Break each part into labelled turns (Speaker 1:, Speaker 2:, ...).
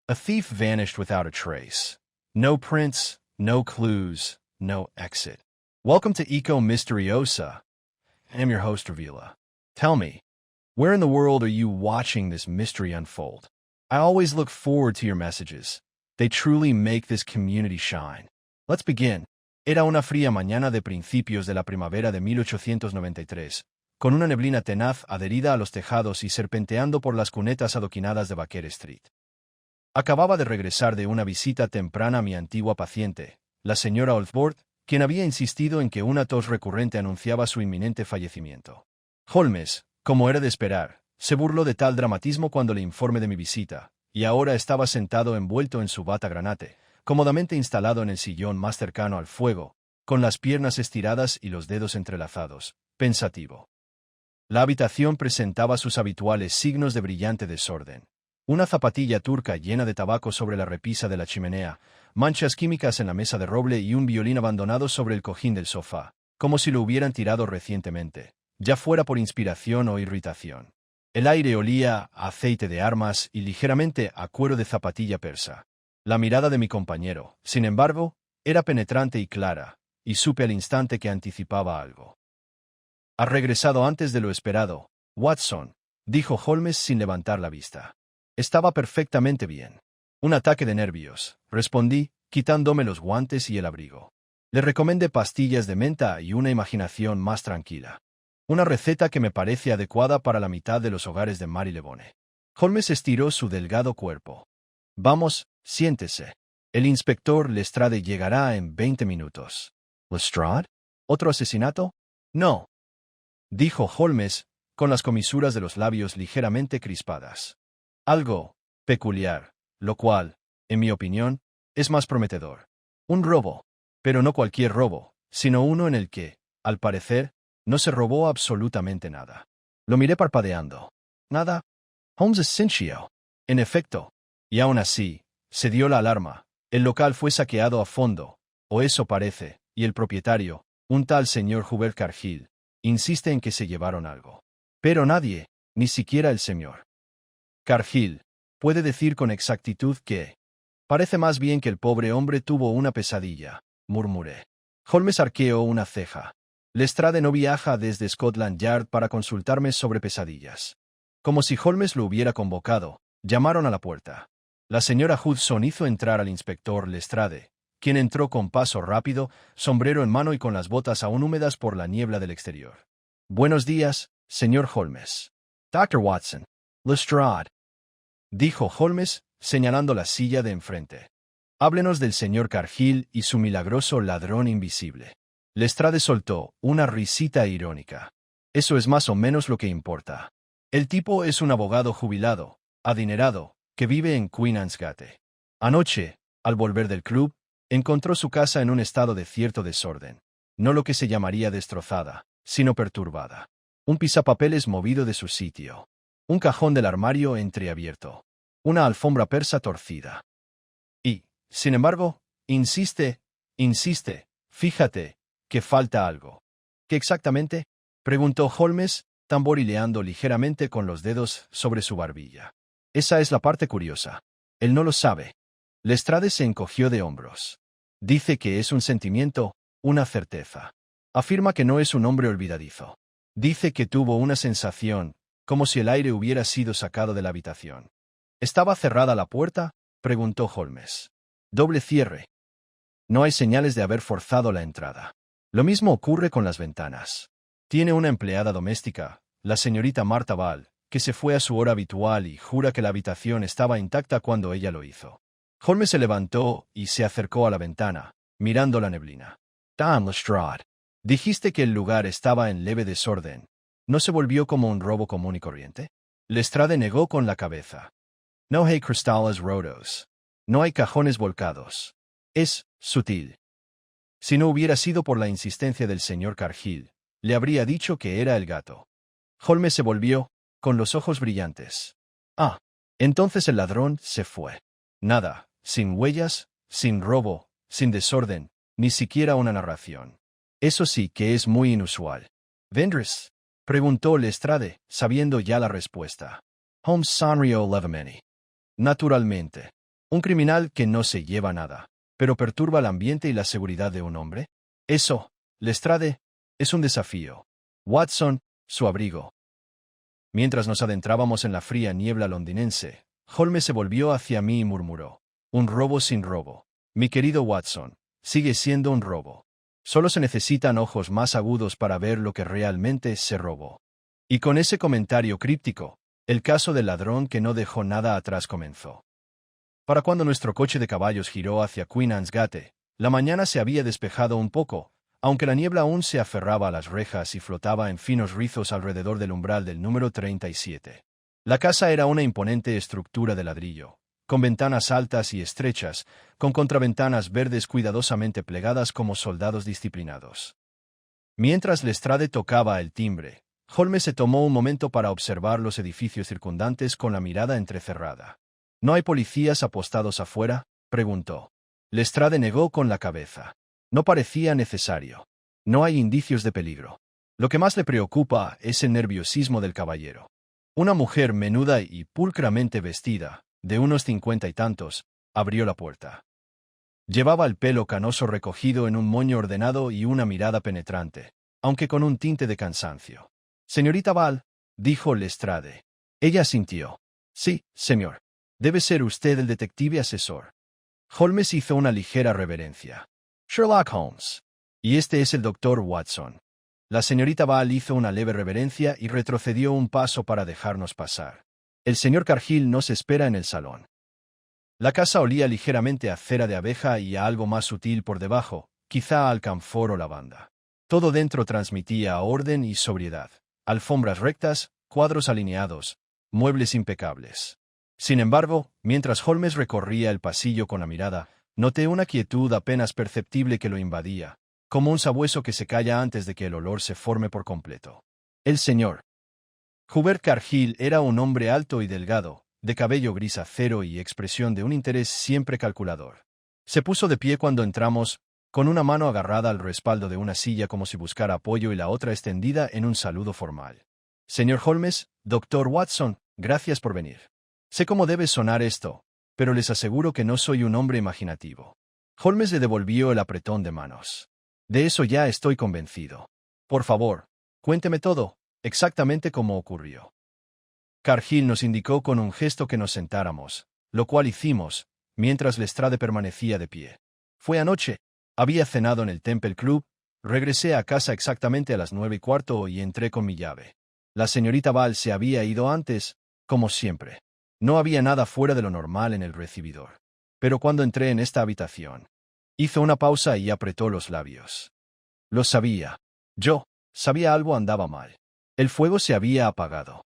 Speaker 1: A thief vanished without a trace. No prints, no clues, no exit. Welcome to Eco Misteriosa. I am your host, Ravila. Tell me, where in the world are you watching this mystery unfold? I always look forward to your messages. They truly make this community shine. Let's begin. Era una fría mañana de principios de la primavera de 1893, con una neblina tenaz adherida a los tejados y serpenteando por las cunetas adoquinadas de Baker Street. Acababa de regresar de una visita temprana a mi antigua paciente, la señora Oldford, quien había insistido en que una tos recurrente anunciaba su inminente fallecimiento. Holmes, como era de esperar, se burló de tal dramatismo cuando le informé de mi visita, y ahora estaba sentado envuelto en su bata granate, cómodamente instalado en el sillón más cercano al fuego, con las piernas estiradas y los dedos entrelazados, pensativo. La habitación presentaba sus habituales signos de brillante desorden. Una zapatilla turca llena de tabaco sobre la repisa de la chimenea, manchas químicas en la mesa de roble y un violín abandonado sobre el cojín del sofá, como si lo hubieran tirado recientemente, ya fuera por inspiración o irritación. El aire olía a aceite de armas y ligeramente a cuero de zapatilla persa. La mirada de mi compañero, sin embargo, era penetrante y clara, y supe al instante que anticipaba algo. «Ha regresado antes de lo esperado, Watson», dijo Holmes sin levantar la vista. Estaba perfectamente bien. «Un ataque de nervios», respondí, quitándome los guantes y el abrigo. Le recomendé pastillas de menta y una imaginación más tranquila. Una receta que me parece adecuada para la mitad de los hogares de Marylebone. Holmes estiró su delgado cuerpo. «Vamos, siéntese. El inspector Lestrade llegará en 20 minutos». «¿Lestrade? ¿Otro asesinato?» «No», dijo Holmes, con las comisuras de los labios ligeramente crispadas. «Algo peculiar, lo cual, en mi opinión, es más prometedor. Un robo, pero no cualquier robo, sino uno en el que, al parecer, no se robó absolutamente nada». Lo miré parpadeando. «Nada». Holmes asintió. En efecto. Y aún así, se dio la alarma. El local fue saqueado a fondo, o eso parece, y el propietario, un tal señor Hubert Cargill, insiste en que se llevaron algo. Pero nadie, ni siquiera el señor Cargill, puede decir con exactitud que... Parece más bien que el pobre hombre tuvo una pesadilla, murmuré. Holmes arqueó una ceja. Lestrade no viaja desde Scotland Yard para consultarme sobre pesadillas. Como si Holmes lo hubiera convocado, llamaron a la puerta. La señora Hudson hizo entrar al inspector Lestrade, quien entró con paso rápido, sombrero en mano y con las botas aún húmedas por la niebla del exterior. «Buenos días, señor Holmes». «Dr. Watson». «Lestrade», dijo Holmes, señalando la silla de enfrente. «Háblenos del señor Cargill y su milagroso ladrón invisible». Lestrade soltó una risita irónica. «Eso es más o menos lo que importa. El tipo es un abogado jubilado, adinerado, que vive en Queen Anne's Gate. Anoche, al volver del club, encontró su casa en un estado de cierto desorden. No lo que se llamaría destrozada, sino perturbada. Un pisapapeles movido de su sitio. Un cajón del armario entreabierto. Una alfombra persa torcida. Y, sin embargo, insiste, fíjate, que falta algo». «¿Qué exactamente?», preguntó Holmes, tamborileando ligeramente con los dedos sobre su barbilla. «Esa es la parte curiosa. Él no lo sabe». Lestrade se encogió de hombros. «Dice que es un sentimiento, una certeza. Afirma que no es un hombre olvidadizo. Dice que tuvo una sensación, como si el aire hubiera sido sacado de la habitación». «¿Estaba cerrada la puerta?», preguntó Holmes. «Doble cierre. No hay señales de haber forzado la entrada. Lo mismo ocurre con las ventanas. Tiene una empleada doméstica, la señorita Martha Ball, que se fue a su hora habitual y jura que la habitación estaba intacta cuando ella lo hizo». Holmes se levantó y se acercó a la ventana, mirando la neblina. «Damn, Lestrade. Dijiste que el lugar estaba en leve desorden. ¿No se volvió como un robo común y corriente?» Lestrade negó con la cabeza. «No hay cristales rotos. No hay cajones volcados. Es sutil. Si no hubiera sido por la insistencia del señor Cargill, le habría dicho que era el gato». Holmes se volvió, con los ojos brillantes. «Ah, entonces el ladrón se fue. Nada, sin huellas, sin robo, sin desorden, ni siquiera una narración. Eso sí que es muy inusual». «¿Vendrás?», preguntó Lestrade, sabiendo ya la respuesta. Holmes sonrió levemente. «Naturalmente. ¿Un criminal que no se lleva nada, pero perturba el ambiente y la seguridad de un hombre? Eso, Lestrade, es un desafío. Watson, su abrigo. Mientras nos adentrábamos en la fría niebla londinense, Holmes se volvió hacia mí y murmuró: un robo sin robo. Mi querido Watson, sigue siendo un robo. Solo se necesitan ojos más agudos para ver lo que realmente se robó. Y con ese comentario críptico, el caso del ladrón que no dejó nada atrás comenzó. Para cuando nuestro coche de caballos giró hacia Queen Anne's Gate, la mañana se había despejado un poco, aunque la niebla aún se aferraba a las rejas y flotaba en finos rizos alrededor del umbral del número 37. La casa era una imponente estructura de ladrillo, con ventanas altas y estrechas, con contraventanas verdes cuidadosamente plegadas como soldados disciplinados. Mientras Lestrade tocaba el timbre, Holmes se tomó un momento para observar los edificios circundantes con la mirada entrecerrada. ¿No hay policías apostados afuera?, preguntó. Lestrade negó con la cabeza. No parecía necesario. No hay indicios de peligro. Lo que más le preocupa es el nerviosismo del caballero. Una mujer menuda y pulcramente vestida, de unos 50 y tantos, abrió la puerta. Llevaba el pelo canoso recogido en un moño ordenado y una mirada penetrante, aunque con un tinte de cansancio. «Señorita Val», dijo Lestrade. Ella asintió. «Sí, señor. Debe ser usted el detective asesor». Holmes hizo una ligera reverencia. «Sherlock Holmes. Y este es el doctor Watson». La señorita Val hizo una leve reverencia y retrocedió un paso para dejarnos pasar. «El señor Cargill nos espera en el salón». La casa olía ligeramente a cera de abeja y a algo más sutil por debajo, quizá a alcanfor o lavanda. Todo dentro transmitía orden y sobriedad. Alfombras rectas, cuadros alineados, muebles impecables. Sin embargo, mientras Holmes recorría el pasillo con la mirada, noté una quietud apenas perceptible que lo invadía, como un sabueso que se calla antes de que el olor se forme por completo. El señor Hubert Cargill era un hombre alto y delgado, de cabello gris acero y expresión de un interés siempre calculador. Se puso de pie cuando entramos, con una mano agarrada al respaldo de una silla como si buscara apoyo y la otra extendida en un saludo formal. «Señor Holmes, doctor Watson, gracias por venir. Sé cómo debe sonar esto, pero les aseguro que no soy un hombre imaginativo». Holmes le devolvió el apretón de manos. «De eso ya estoy convencido. Por favor, cuénteme todo, exactamente cómo ocurrió». Cargill nos indicó con un gesto que nos sentáramos, lo cual hicimos, mientras Lestrade permanecía de pie. «Fue anoche. Había cenado en el Temple Club, regresé a casa exactamente a las 9:15 y entré con mi llave. La señorita Val se había ido antes, como siempre. No había nada fuera de lo normal en el recibidor. Pero cuando entré en esta habitación...». Hizo una pausa y apretó los labios. Lo sabía. Yo sabía algo andaba mal. El fuego se había apagado.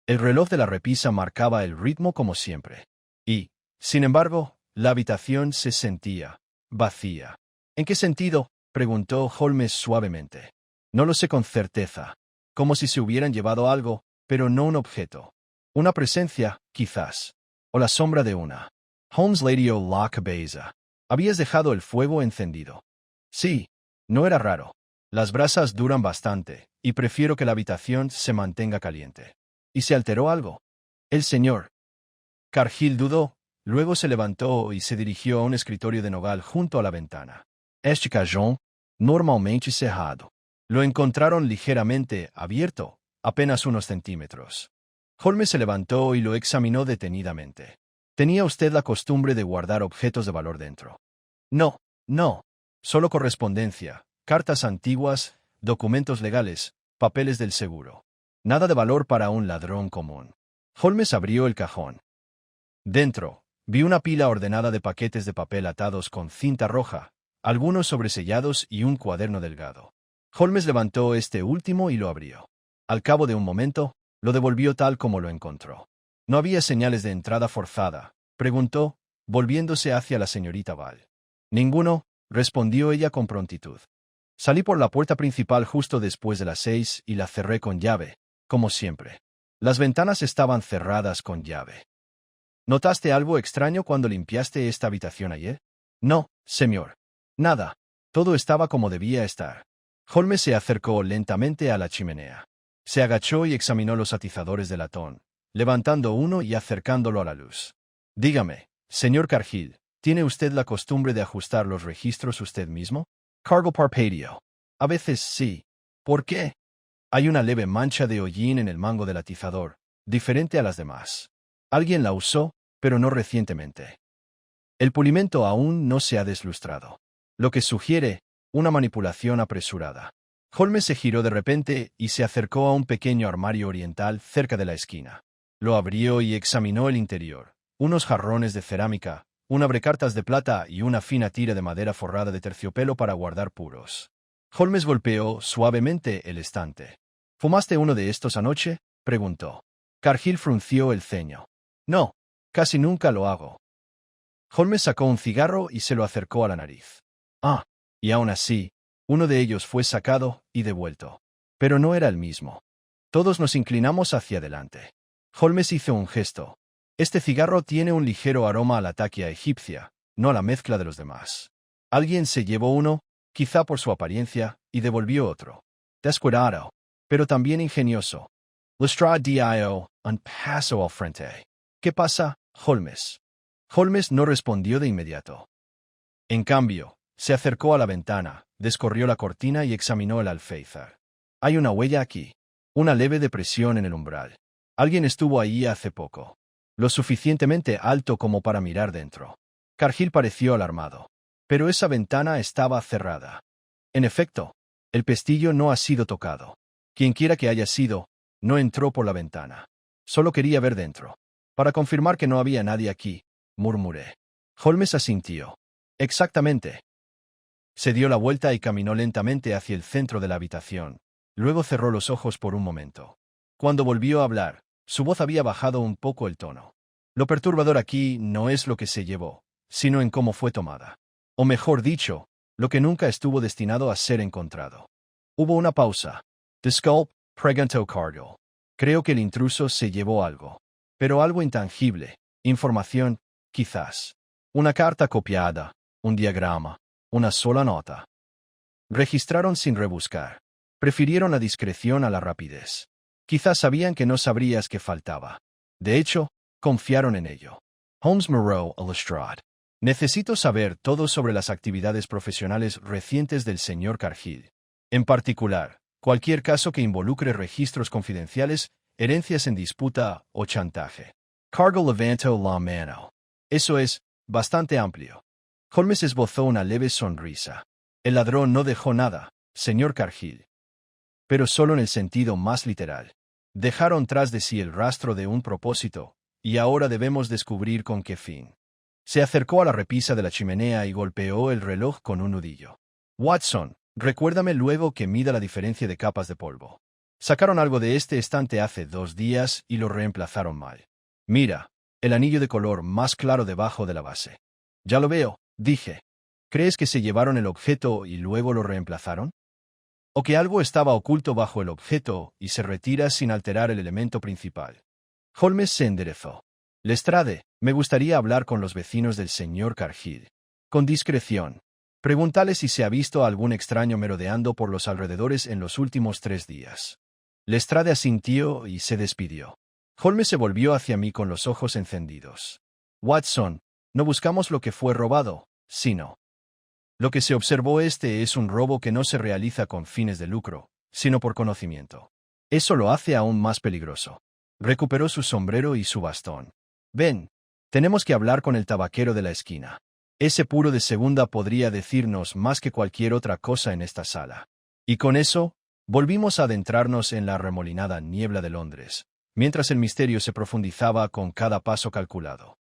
Speaker 1: El reloj de la repisa marcaba el ritmo como siempre. Y, sin embargo, la habitación se sentía vacía. «¿En qué sentido?», preguntó Holmes suavemente. «No lo sé con certeza. Como si se hubieran llevado algo, pero no un objeto. Una presencia, quizás. O la sombra de una». Holmes le dio la cabeza. «Habías dejado el fuego encendido». «Sí. No era raro. Las brasas duran bastante, y prefiero que la habitación se mantenga caliente». «¿Y se alteró algo?». «El señor». Cargill dudó, luego se levantó y se dirigió a un escritorio de nogal junto a la ventana. Este cajón, normalmente cerrado. Lo encontraron ligeramente abierto, apenas unos centímetros. Holmes se levantó y lo examinó detenidamente. «¿Tenía usted la costumbre de guardar objetos de valor dentro?». «No, no. Solo correspondencia, cartas antiguas, documentos legales, papeles del seguro. Nada de valor para un ladrón común». Holmes abrió el cajón. Dentro, vi una pila ordenada de paquetes de papel atados con cinta roja, algunos sobresellados y un cuaderno delgado. Holmes levantó este último y lo abrió. Al cabo de un momento, lo devolvió tal como lo encontró. «¿No había señales de entrada forzada?», preguntó, volviéndose hacia la señorita Val. «Ninguno», respondió ella con prontitud. «Salí por la puerta principal justo después de las 6 y la cerré con llave, como siempre. Las ventanas estaban cerradas con llave». «¿Notaste algo extraño cuando limpiaste esta habitación ayer?». «No, señor. Nada. Todo estaba como debía estar». Holmes se acercó lentamente a la chimenea. Se agachó y examinó los atizadores de latón, levantando uno y acercándolo a la luz. «Dígame, Señor Cargill, ¿tiene usted la costumbre de ajustar los registros usted mismo? Cargill parpadeó. A veces sí. ¿Por qué? Hay una leve mancha de hollín en el mango del atizador, diferente a las demás. Alguien la usó, pero no recientemente. El pulimento aún no se ha deslustrado, lo que sugiere una manipulación apresurada. Holmes se giró de repente y se acercó a un pequeño armario oriental cerca de la esquina. Lo abrió y examinó el interior. Unos jarrones de cerámica, un abrecartas de plata y una fina tira de madera forrada de terciopelo para guardar puros. Holmes golpeó suavemente el estante. ¿Fumaste uno de estos anoche?, preguntó. Cargill frunció el ceño. No, casi nunca lo hago. Holmes sacó un cigarro y se lo acercó a la nariz. Ah, y aún así, uno de ellos fue sacado y devuelto. Pero no era el mismo. Todos nos inclinamos hacia adelante. Holmes hizo un gesto. Este cigarro tiene un ligero aroma a la taquia egipcia, no a la mezcla de los demás. Alguien se llevó uno, quizá por su apariencia, y devolvió otro. Descuidado, pero también ingenioso. Lestrade dio un paso al frente. ¿Qué pasa, Holmes? Holmes no respondió de inmediato. En cambio, se acercó a la ventana, descorrió la cortina y examinó el alféizar. Hay una huella aquí. Una leve depresión en el umbral. Alguien estuvo allí hace poco. Lo suficientemente alto como para mirar dentro. Cargill pareció alarmado. Pero esa ventana estaba cerrada. En efecto, el pestillo no ha sido tocado. Quienquiera que haya sido, no entró por la ventana. Solo quería ver dentro. Para confirmar que no había nadie aquí, murmuré. Holmes asintió. Exactamente. Se dio la vuelta y caminó lentamente hacia el centro de la habitación. Luego cerró los ojos por un momento. Cuando volvió a hablar, su voz había bajado un poco el tono. Lo perturbador aquí no es lo que se llevó, sino en cómo fue tomada. O mejor dicho, lo que nunca estuvo destinado a ser encontrado. Hubo una pausa. Disculpe, preguntó Cargill. Creo que el intruso se llevó algo. Pero algo intangible. Información, quizás. Una carta copiada, un diagrama, una sola nota. Registraron sin rebuscar. Prefirieron la discreción a la rapidez. Quizás sabían que no sabrías qué faltaba. De hecho, confiaron en ello. Holmes miró a Lestrade. Necesito saber todo sobre las actividades profesionales recientes del señor Cargill. En particular, cualquier caso que involucre registros confidenciales, herencias en disputa o chantaje. Cargill levantó la mano. Eso es bastante amplio. Holmes esbozó una leve sonrisa. El ladrón no dejó nada, señor Cargill. Pero solo en el sentido más literal. Dejaron tras de sí el rastro de un propósito, y ahora debemos descubrir con qué fin. Se acercó a la repisa de la chimenea y golpeó el reloj con un nudillo. Watson, recuérdame luego que mida la diferencia de capas de polvo. Sacaron algo de este estante hace 2 días y lo reemplazaron mal. Mira, el anillo de color más claro debajo de la base. Ya lo veo, dije. ¿Crees que se llevaron el objeto y luego lo reemplazaron? ¿O que algo estaba oculto bajo el objeto y se retira sin alterar el elemento principal? Holmes se enderezó. Lestrade, me gustaría hablar con los vecinos del señor Cargill. Con discreción. Pregúntale si se ha visto a algún extraño merodeando por los alrededores en los últimos 3 días. Lestrade asintió y se despidió. Holmes se volvió hacia mí con los ojos encendidos. Watson, no buscamos lo que fue robado, sino. Lo que se observó es un robo que no se realiza con fines de lucro, sino por conocimiento. Eso lo hace aún más peligroso. Recuperó su sombrero y su bastón. Ven, tenemos que hablar con el tabaquero de la esquina. Ese puro de segunda podría decirnos más que cualquier otra cosa en esta sala. Y con eso, volvimos a adentrarnos en la arremolinada niebla de Londres, mientras el misterio se profundizaba con cada paso calculado.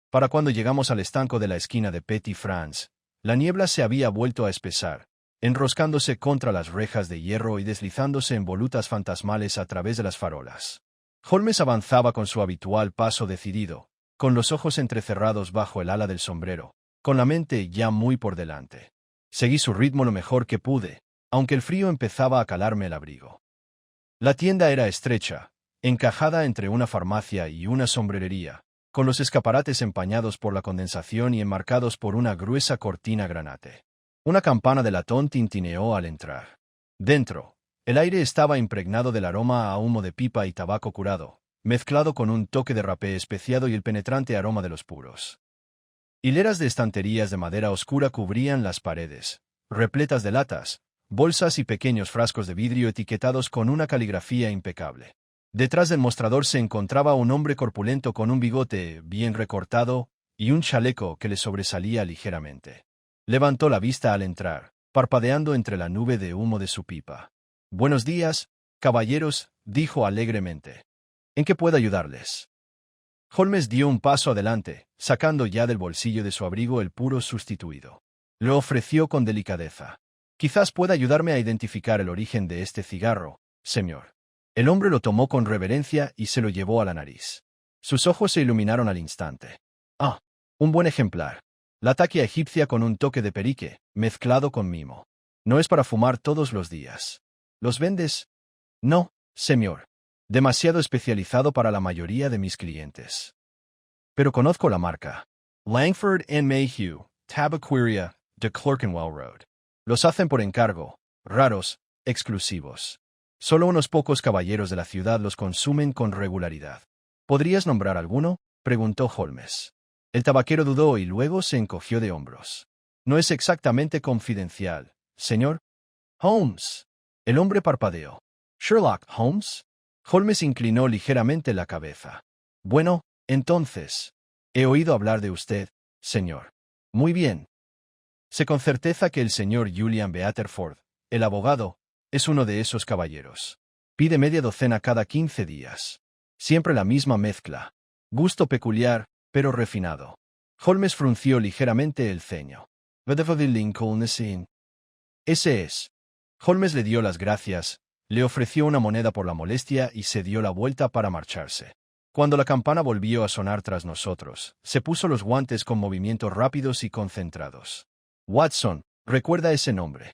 Speaker 1: Para cuando llegamos al estanco de la esquina de Petit France, la niebla se había vuelto a espesar, enroscándose contra las rejas de hierro y deslizándose en volutas fantasmales a través de las farolas. Holmes avanzaba con su habitual paso decidido, con los ojos entrecerrados bajo el ala del sombrero, con la mente ya muy por delante. Seguí su ritmo lo mejor que pude, aunque el frío empezaba a calarme el abrigo. La tienda era estrecha, encajada entre una farmacia y una sombrerería, con los escaparates empañados por la condensación y enmarcados por una gruesa cortina granate. Una campana de latón tintineó al entrar. Dentro, el aire estaba impregnado del aroma a humo de pipa y tabaco curado, mezclado con un toque de rapé especiado y el penetrante aroma de los puros. Hileras de estanterías de madera oscura cubrían las paredes, repletas de latas, bolsas y pequeños frascos de vidrio etiquetados con una caligrafía impecable. Detrás del mostrador se encontraba un hombre corpulento con un bigote bien recortado y un chaleco que le sobresalía ligeramente. Levantó la vista al entrar, parpadeando entre la nube de humo de su pipa. «Buenos días, caballeros», dijo alegremente. «¿En qué puedo ayudarles?» Holmes dio un paso adelante, sacando ya del bolsillo de su abrigo el puro sustituido. Lo ofreció con delicadeza. «Quizás pueda ayudarme a identificar el origen de este cigarro, señor». El hombre lo tomó con reverencia y se lo llevó a la nariz. Sus ojos se iluminaron al instante. «Ah, un buen ejemplar. La taquia egipcia con un toque de perique, mezclado con mimo. No es para fumar todos los días. ¿Los vendes?» «No, señor. Demasiado especializado para la mayoría de mis clientes. Pero conozco la marca. Langford and Mayhew, Tabaqueria, de Clerkenwell Road. Los hacen por encargo, raros, exclusivos. Solo unos pocos caballeros de la ciudad los consumen con regularidad». «¿Podrías nombrar alguno?», preguntó Holmes. El tabaquero dudó y luego se encogió de hombros. «No es exactamente confidencial, señor Holmes». El hombre parpadeó. «¿Sherlock Holmes?». Holmes inclinó ligeramente la cabeza. «Bueno, entonces, he oído hablar de usted, señor». «Muy bien. Sé con certeza que el señor Julian Beaterford, el abogado, es uno de esos caballeros. Pide media docena cada 15 días. Siempre la misma mezcla. Gusto peculiar, pero refinado». Holmes frunció ligeramente el ceño. «Ese es». Holmes le dio las gracias, le ofreció una moneda por la molestia y se dio la vuelta para marcharse. Cuando la campana volvió a sonar tras nosotros, se puso los guantes con movimientos rápidos y concentrados. «Watson, recuerda ese nombre».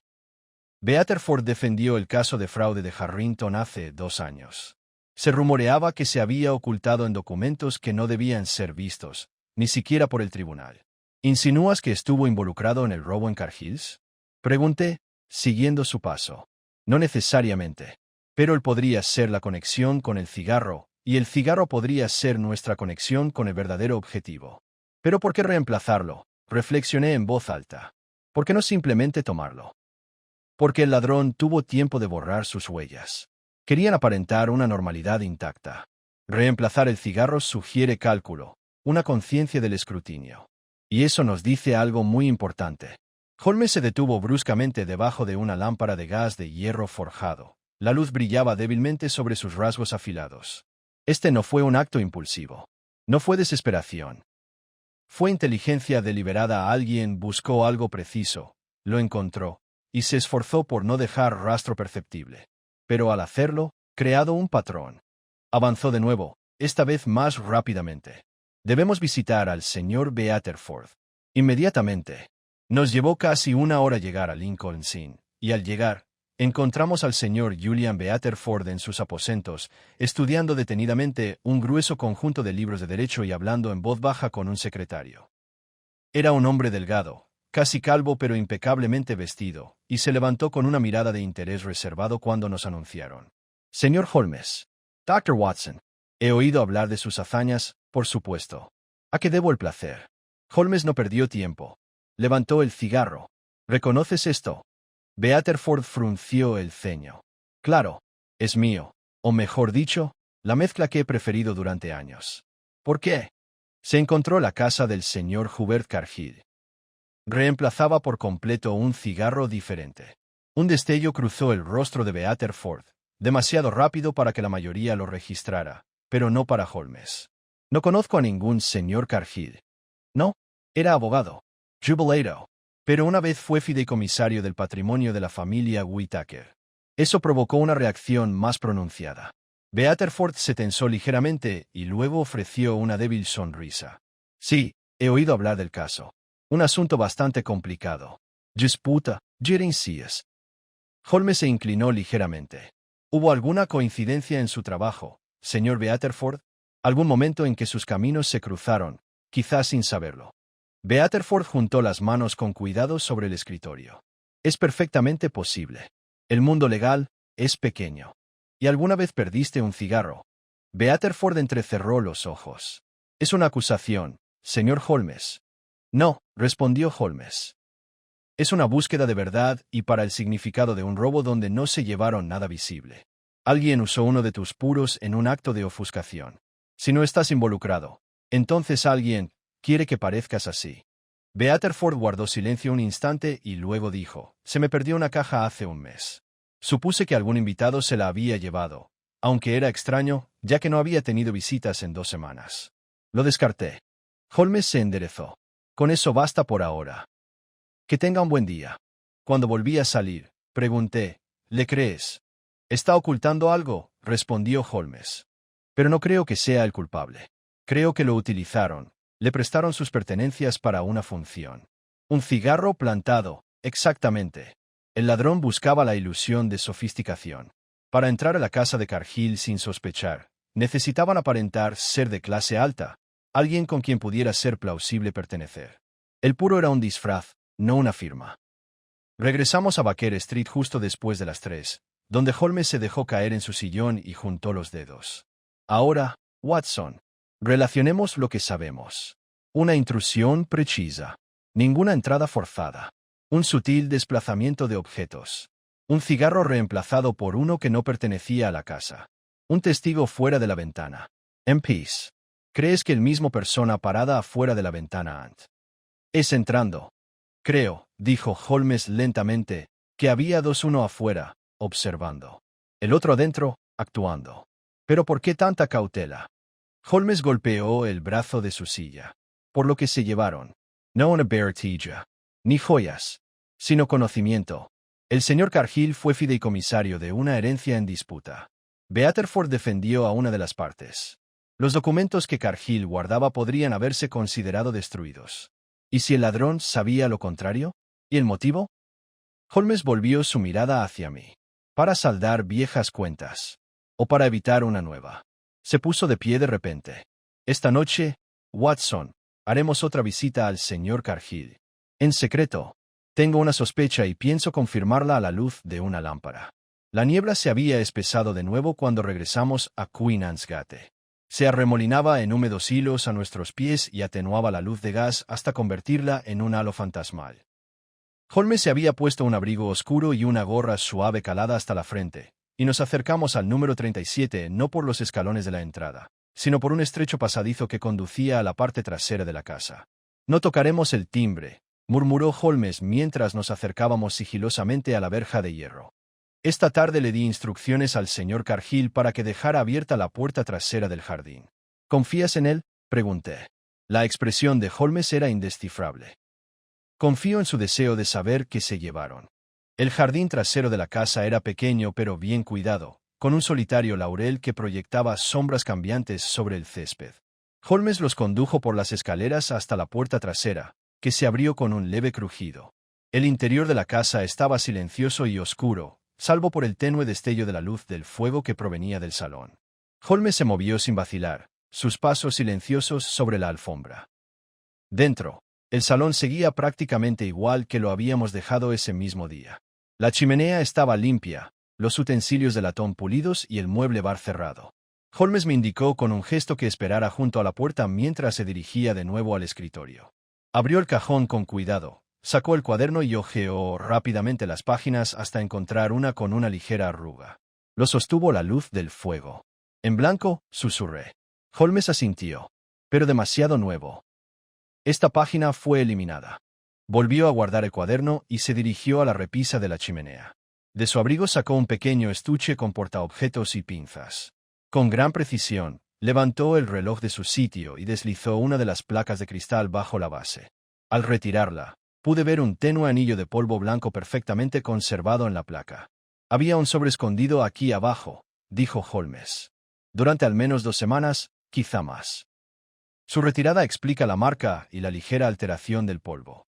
Speaker 1: Beaterford defendió el caso de fraude de Harrington hace 2 años. Se rumoreaba que se había ocultado en documentos que no debían ser vistos, ni siquiera por el tribunal. «¿Insinúas que estuvo involucrado en el robo en Cargills?», pregunté, siguiendo su paso. «No necesariamente. Pero él podría ser la conexión con el cigarro, y el cigarro podría ser nuestra conexión con el verdadero objetivo. Pero ¿por qué reemplazarlo?», reflexioné en voz alta. «¿Por qué no simplemente tomarlo?». «Porque el ladrón tuvo tiempo de borrar sus huellas. Querían aparentar una normalidad intacta. Reemplazar el cigarro sugiere cálculo, una conciencia del escrutinio. Y eso nos dice algo muy importante». Holmes se detuvo bruscamente debajo de una lámpara de gas de hierro forjado. La luz brillaba débilmente sobre sus rasgos afilados. Este no fue un acto impulsivo. No fue desesperación. Fue inteligencia deliberada. Alguien buscó algo preciso, lo encontró, y se esforzó por no dejar rastro perceptible. Pero al hacerlo, creado un patrón. Avanzó de nuevo, esta vez más rápidamente. «Debemos visitar al señor Beaterford. Inmediatamente». Nos llevó casi 1 hora llegar a Lincoln's Inn, y al llegar, encontramos al señor Julian Beaterford en sus aposentos, estudiando detenidamente un grueso conjunto de libros de derecho y hablando en voz baja con un secretario. Era un hombre delgado, casi calvo pero impecablemente vestido, y se levantó con una mirada de interés reservado cuando nos anunciaron. «Señor Holmes. Dr. Watson. He oído hablar de sus hazañas, por supuesto. ¿A qué debo el placer?». Holmes no perdió tiempo. Levantó el cigarro. «¿Reconoces esto?». Beaterford frunció el ceño. «Claro, es mío, o mejor dicho, la mezcla que he preferido durante años». «¿Por qué?». «Se encontró la casa del señor Hubert Cargill. Reemplazaba por completo un cigarro diferente». Un destello cruzó el rostro de Beaterford, demasiado rápido para que la mayoría lo registrara, pero no para Holmes. «No conozco a ningún señor Cargill». «No, era abogado. Jubilato. Pero una vez fue fideicomisario del patrimonio de la familia Whittaker». Eso provocó una reacción más pronunciada. Beaterford se tensó ligeramente y luego ofreció una débil sonrisa. «Sí, he oído hablar del caso. Un asunto bastante complicado. Disputa, gerencias». Holmes se inclinó ligeramente. «¿Hubo alguna coincidencia en su trabajo, señor Beaterford? ¿Algún momento en que sus caminos se cruzaron, quizás sin saberlo?». Beaterford juntó las manos con cuidado sobre el escritorio. «Es perfectamente posible. El mundo legal es pequeño. ¿Y alguna vez perdiste un cigarro?». Beaterford entrecerró los ojos. «Es una acusación, señor Holmes». No, respondió Holmes. Es una búsqueda de verdad y para el significado de un robo donde no se llevaron nada visible. Alguien usó uno de tus puros en un acto de ofuscación. Si no estás involucrado, entonces alguien quiere que parezcas así. Beaterford guardó silencio un instante y luego dijo, se me perdió una caja hace un mes. Supuse que algún invitado se la había llevado, aunque era extraño, ya que no había tenido visitas en 2 semanas. Lo descarté. Holmes se enderezó. Con eso basta por ahora. Que tenga un buen día. Cuando volví a salir, pregunté, ¿le crees? ¿Está ocultando algo?, respondió Holmes. Pero no creo que sea el culpable. Creo que lo utilizaron. Le prestaron sus pertenencias para una función. Un cigarro plantado, exactamente. El ladrón buscaba la ilusión de sofisticación. Para entrar a la casa de Cargill sin sospechar, necesitaban aparentar ser de clase alta, alguien con quien pudiera ser plausible pertenecer. El puro era un disfraz, no una firma. Regresamos a Baker Street justo después de las 3, donde Holmes se dejó caer en su sillón y juntó los dedos. Ahora, Watson, relacionemos lo que sabemos. Una intrusión precisa. Ninguna entrada forzada. Un sutil desplazamiento de objetos. Un cigarro reemplazado por uno que no pertenecía a la casa. Un testigo fuera de la ventana. En peace. ¿Crees que el mismo persona parada afuera de la ventana es entrando? Creo, dijo Holmes lentamente, que había dos, uno afuera, observando. El otro adentro, actuando. ¿Pero por qué tanta cautela? Holmes golpeó el brazo de su silla. Por lo que se llevaron. No una bertilla, ni joyas, sino conocimiento. El señor Cargill fue fideicomisario de una herencia en disputa. Beaterford defendió a una de las partes. Los documentos que Cargill guardaba podrían haberse considerado destruidos. ¿Y si el ladrón sabía lo contrario? ¿Y el motivo? Holmes volvió su mirada hacia mí. Para saldar viejas cuentas. O para evitar una nueva. Se puso de pie de repente. Esta noche, Watson, haremos otra visita al señor Cargill. En secreto. Tengo una sospecha y pienso confirmarla a la luz de una lámpara. La niebla se había espesado de nuevo cuando regresamos a Queen Anne's Gate. Se arremolinaba en húmedos hilos a nuestros pies y atenuaba la luz de gas hasta convertirla en un halo fantasmal. Holmes se había puesto un abrigo oscuro y una gorra suave calada hasta la frente, y nos acercamos al número 37 no por los escalones de la entrada, sino por un estrecho pasadizo que conducía a la parte trasera de la casa. No tocaremos el timbre, murmuró Holmes mientras nos acercábamos sigilosamente a la verja de hierro. Esta tarde le di instrucciones al señor Cargill para que dejara abierta la puerta trasera del jardín. ¿Confías en él?, pregunté. La expresión de Holmes era indescifrable. Confío en su deseo de saber qué se llevaron. El jardín trasero de la casa era pequeño pero bien cuidado, con un solitario laurel que proyectaba sombras cambiantes sobre el césped. Holmes los condujo por las escaleras hasta la puerta trasera, que se abrió con un leve crujido. El interior de la casa estaba silencioso y oscuro, salvo por el tenue destello de la luz del fuego que provenía del salón. Holmes se movió sin vacilar, sus pasos silenciosos sobre la alfombra. Dentro, el salón seguía prácticamente igual que lo habíamos dejado ese mismo día. La chimenea estaba limpia, los utensilios de latón pulidos y el mueble bar cerrado. Holmes me indicó con un gesto que esperara junto a la puerta mientras se dirigía de nuevo al escritorio. Abrió el cajón con cuidado. Sacó el cuaderno y hojeó rápidamente las páginas hasta encontrar una con una ligera arruga. Lo sostuvo la luz del fuego. En blanco, susurré. Holmes asintió. Pero demasiado nuevo. Esta página fue eliminada. Volvió a guardar el cuaderno y se dirigió a la repisa de la chimenea. De su abrigo sacó un pequeño estuche con portaobjetos y pinzas. Con gran precisión, levantó el reloj de su sitio y deslizó una de las placas de cristal bajo la base. Al retirarla, pude ver un tenue anillo de polvo blanco perfectamente conservado en la placa. Había un sobre escondido aquí abajo, dijo Holmes. Durante al menos 2 semanas, quizá más. Su retirada explica la marca y la ligera alteración del polvo.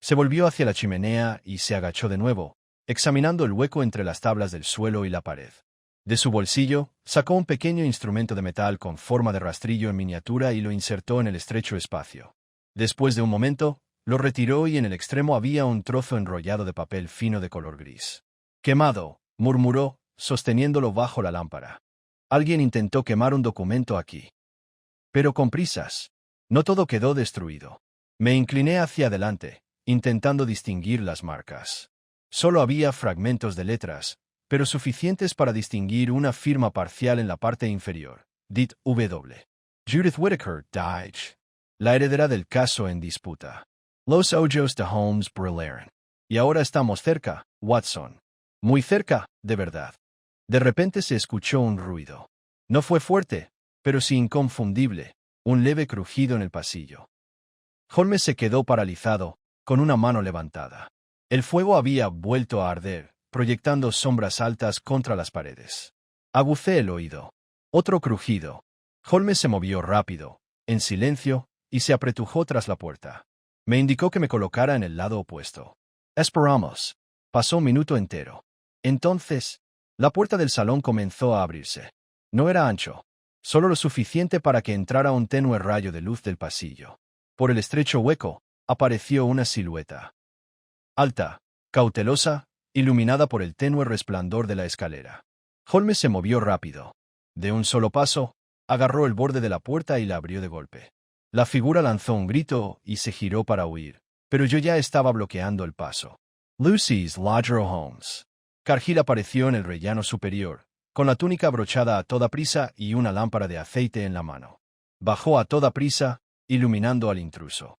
Speaker 1: Se volvió hacia la chimenea y se agachó de nuevo, examinando el hueco entre las tablas del suelo y la pared. De su bolsillo, sacó un pequeño instrumento de metal con forma de rastrillo en miniatura y lo insertó en el estrecho espacio. Después de un momento, lo retiró y en el extremo había un trozo enrollado de papel fino de color gris. «Quemado», murmuró, sosteniéndolo bajo la lámpara. Alguien intentó quemar un documento aquí. Pero con prisas. No todo quedó destruido. Me incliné hacia adelante, intentando distinguir las marcas. Solo había fragmentos de letras, pero suficientes para distinguir una firma parcial en la parte inferior. Dit W. Judith Whittaker, Deitch. La heredera del caso en disputa. Los ojos de Holmes brillaron. Y ahora estamos cerca, Watson. Muy cerca, de verdad. De repente se escuchó un ruido. No fue fuerte, pero sí inconfundible, un leve crujido en el pasillo. Holmes se quedó paralizado, con una mano levantada. El fuego había vuelto a arder, proyectando sombras altas contra las paredes. Agucé el oído. Otro crujido. Holmes se movió rápido, en silencio, y se apretujó tras la puerta. Me indicó que me colocara en el lado opuesto. Esperamos. Pasó un minuto entero. Entonces, la puerta del salón comenzó a abrirse. No era ancho, solo lo suficiente para que entrara un tenue rayo de luz del pasillo. Por el estrecho hueco, apareció una silueta. Alta, cautelosa, iluminada por el tenue resplandor de la escalera. Holmes se movió rápido. De un solo paso, agarró el borde de la puerta y la abrió de golpe. La figura lanzó un grito y se giró para huir, pero yo ya estaba bloqueando el paso. Lucy's Lodger Holmes. Cargill apareció en el rellano superior, con la túnica abrochada a toda prisa y una lámpara de aceite en la mano. Bajó a toda prisa, iluminando al intruso.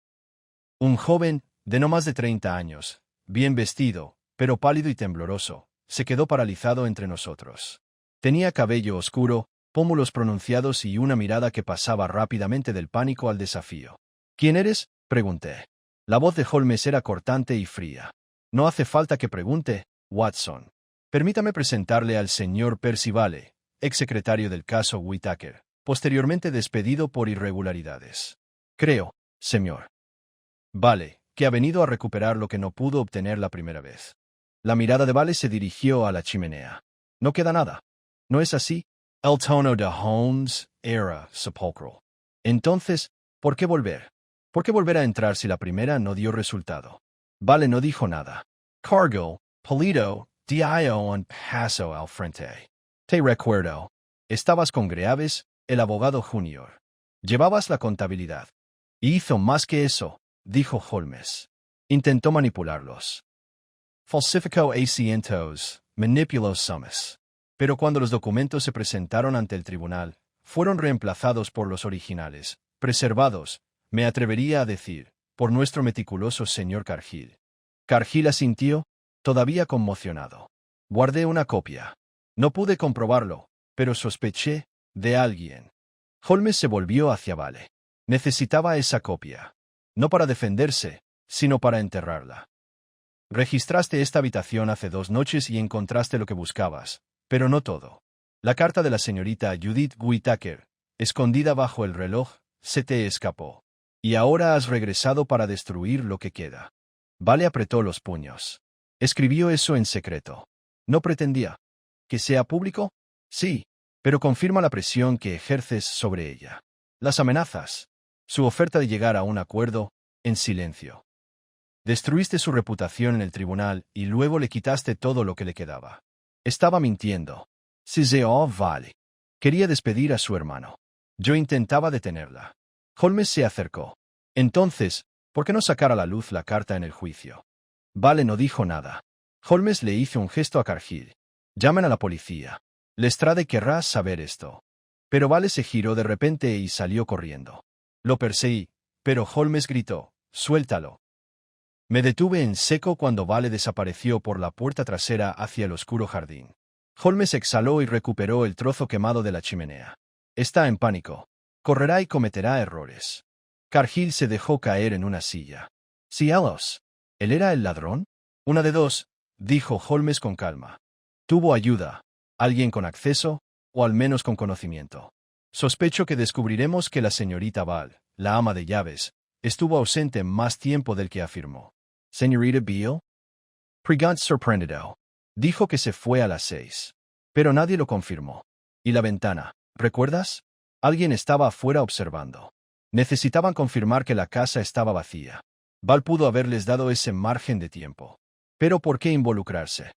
Speaker 1: Un joven, de no más de 30 años, bien vestido, pero pálido y tembloroso, se quedó paralizado entre nosotros. Tenía cabello oscuro, pómulos pronunciados y una mirada que pasaba rápidamente del pánico al desafío. ¿Quién eres?, pregunté. La voz de Holmes era cortante y fría. No hace falta que pregunte, Watson. Permítame presentarle al señor Percy Vale, exsecretario del caso Whittaker, posteriormente despedido por irregularidades. Creo, señor Vale, que ha venido a recuperar lo que no pudo obtener la primera vez. La mirada de Vale se dirigió a la chimenea. No queda nada. ¿No es así? El tono de Holmes era sepulcral. Entonces, ¿por qué volver? ¿Por qué volver a entrar si la primera no dio resultado? Vale no dijo nada. Cargill, Polito, dio un paso al frente. Te recuerdo. Estabas con Greaves, el abogado junior. Llevabas la contabilidad. Y hizo más que eso, dijo Holmes. Intentó manipularlos. Falsificó asientos, manipuló sumas. Pero cuando los documentos se presentaron ante el tribunal, fueron reemplazados por los originales, preservados, me atrevería a decir, por nuestro meticuloso señor Cargill. Cargill asintió, todavía conmocionado. Guardé una copia. No pude comprobarlo, pero sospeché de alguien. Holmes se volvió hacia Vale. Necesitaba esa copia. No para defenderse, sino para enterrarla. Registraste esta habitación hace 2 noches y encontraste lo que buscabas, pero no todo. La carta de la señorita Judith Whittaker, escondida bajo el reloj, se te escapó. Y ahora has regresado para destruir lo que queda. Vale apretó los puños. Escribió eso en secreto. ¿No pretendía que sea público? Sí, pero confirma la presión que ejerces sobre ella. Las amenazas. Su oferta de llegar a un acuerdo, en silencio. Destruiste su reputación en el tribunal y luego le quitaste todo lo que le quedaba. Estaba mintiendo. Ciseo Vale. Quería despedir a su hermano. Yo intentaba detenerla. Holmes se acercó. Entonces, ¿por qué no sacar a la luz la carta en el juicio? Vale no dijo nada. Holmes le hizo un gesto a Cargill. Llamen a la policía. Lestrade querrá saber esto. Pero Vale se giró de repente y salió corriendo. Lo perseguí, pero Holmes gritó, «Suéltalo». Me detuve en seco cuando Vale desapareció por la puerta trasera hacia el oscuro jardín. Holmes exhaló y recuperó el trozo quemado de la chimenea. Está en pánico. Correrá y cometerá errores. Cargill se dejó caer en una silla. «Cielos. ¿Él era el ladrón?» «Una de dos», dijo Holmes con calma. «Tuvo ayuda. Alguien con acceso, o al menos con conocimiento. Sospecho que descubriremos que la señorita Val, la ama de llaves, estuvo ausente más tiempo del que afirmó». «¿Señorita Beale?» Pregant sorprendido. Dijo que se fue a las 6. Pero nadie lo confirmó. ¿Y la ventana? ¿Recuerdas? Alguien estaba afuera observando. Necesitaban confirmar que la casa estaba vacía. Val pudo haberles dado ese margen de tiempo. Pero ¿por qué involucrarse?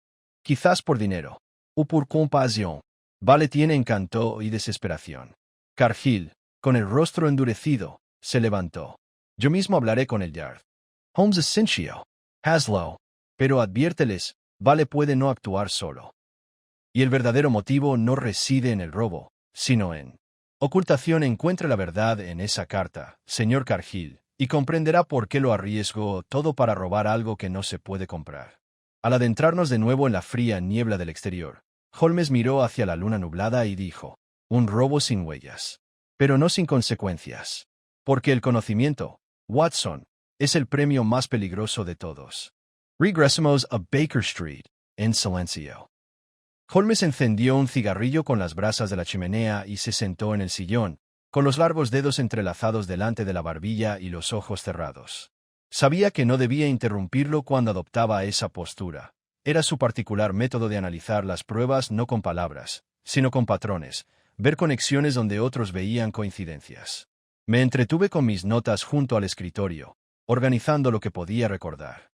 Speaker 1: Quizás por dinero. O por compasión. Vale tiene encanto y desesperación. Cargill, con el rostro endurecido, se levantó. Yo mismo hablaré con el Yard. Holmes es Cinchio. Haslow. Pero adviérteles, Vale puede no actuar solo. Y el verdadero motivo no reside en el robo, sino en ocultación. Encuentre la verdad en esa carta, señor Cargill, y comprenderá por qué lo arriesgó todo para robar algo que no se puede comprar. Al adentrarnos de nuevo en la fría niebla del exterior, Holmes miró hacia la luna nublada y dijo, un robo sin huellas. Pero no sin consecuencias. Porque el conocimiento, Watson, es el premio más peligroso de todos. Regresemos a Baker Street, en silencio. Holmes encendió un cigarrillo con las brasas de la chimenea y se sentó en el sillón, con los largos dedos entrelazados delante de la barbilla y los ojos cerrados. Sabía que no debía interrumpirlo cuando adoptaba esa postura. Era su particular método de analizar las pruebas no con palabras, sino con patrones, ver conexiones donde otros veían coincidencias. Me entretuve con mis notas junto al escritorio, organizando lo que podía recordar.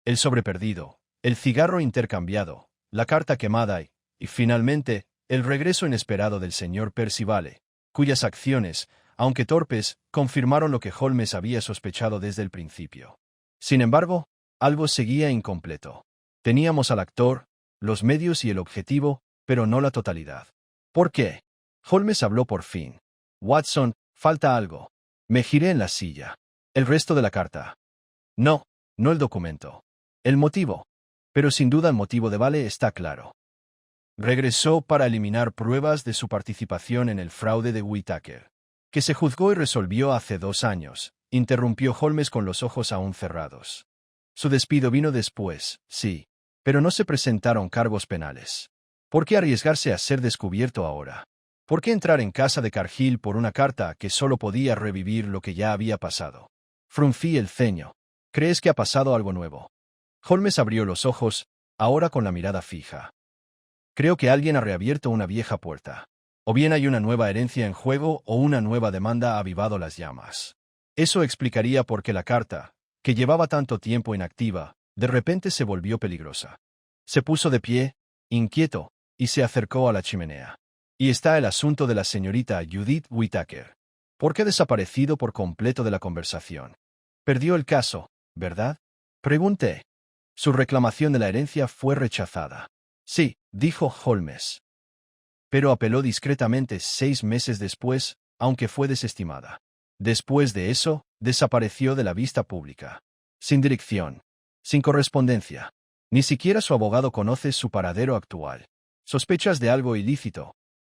Speaker 1: El sobre perdido, el cigarro intercambiado, la carta quemada y, finalmente, el regreso inesperado del señor Percival, cuyas acciones, aunque torpes, confirmaron lo que Holmes había sospechado desde el principio. Sin embargo, algo seguía incompleto. Teníamos al actor, los medios y el objetivo, pero no la totalidad. ¿Por qué? Holmes habló por fin. Watson, falta algo. Me giré en la silla. ¿El resto de la carta? No, no el documento. El motivo. Pero sin duda el motivo de Vale está claro. Regresó para eliminar pruebas de su participación en el fraude de Whittaker, que se juzgó y resolvió hace 2 años, interrumpió Holmes con los ojos aún cerrados. Su despido vino después, sí, pero no se presentaron cargos penales. ¿Por qué arriesgarse a ser descubierto ahora? ¿Por qué entrar en casa de Cargill por una carta que solo podía revivir lo que ya había pasado? Fruncí el ceño. ¿Crees que ha pasado algo nuevo? Holmes abrió los ojos, ahora con la mirada fija. Creo que alguien ha reabierto una vieja puerta. O bien hay una nueva herencia en juego o una nueva demanda ha avivado las llamas. Eso explicaría por qué la carta, que llevaba tanto tiempo inactiva, de repente se volvió peligrosa. Se puso de pie, inquieto, y se acercó a la chimenea. Y está el asunto de la señorita Judith Whittaker. ¿Por qué ha desaparecido por completo de la conversación? Perdió el caso, ¿verdad? Pregunté. Su reclamación de la herencia fue rechazada. Sí, dijo Holmes. Pero apeló discretamente 6 meses después, aunque fue desestimada. Después de eso, desapareció de la vista pública. Sin dirección. Sin correspondencia. Ni siquiera su abogado conoce su paradero actual. ¿Sospechas de algo ilícito?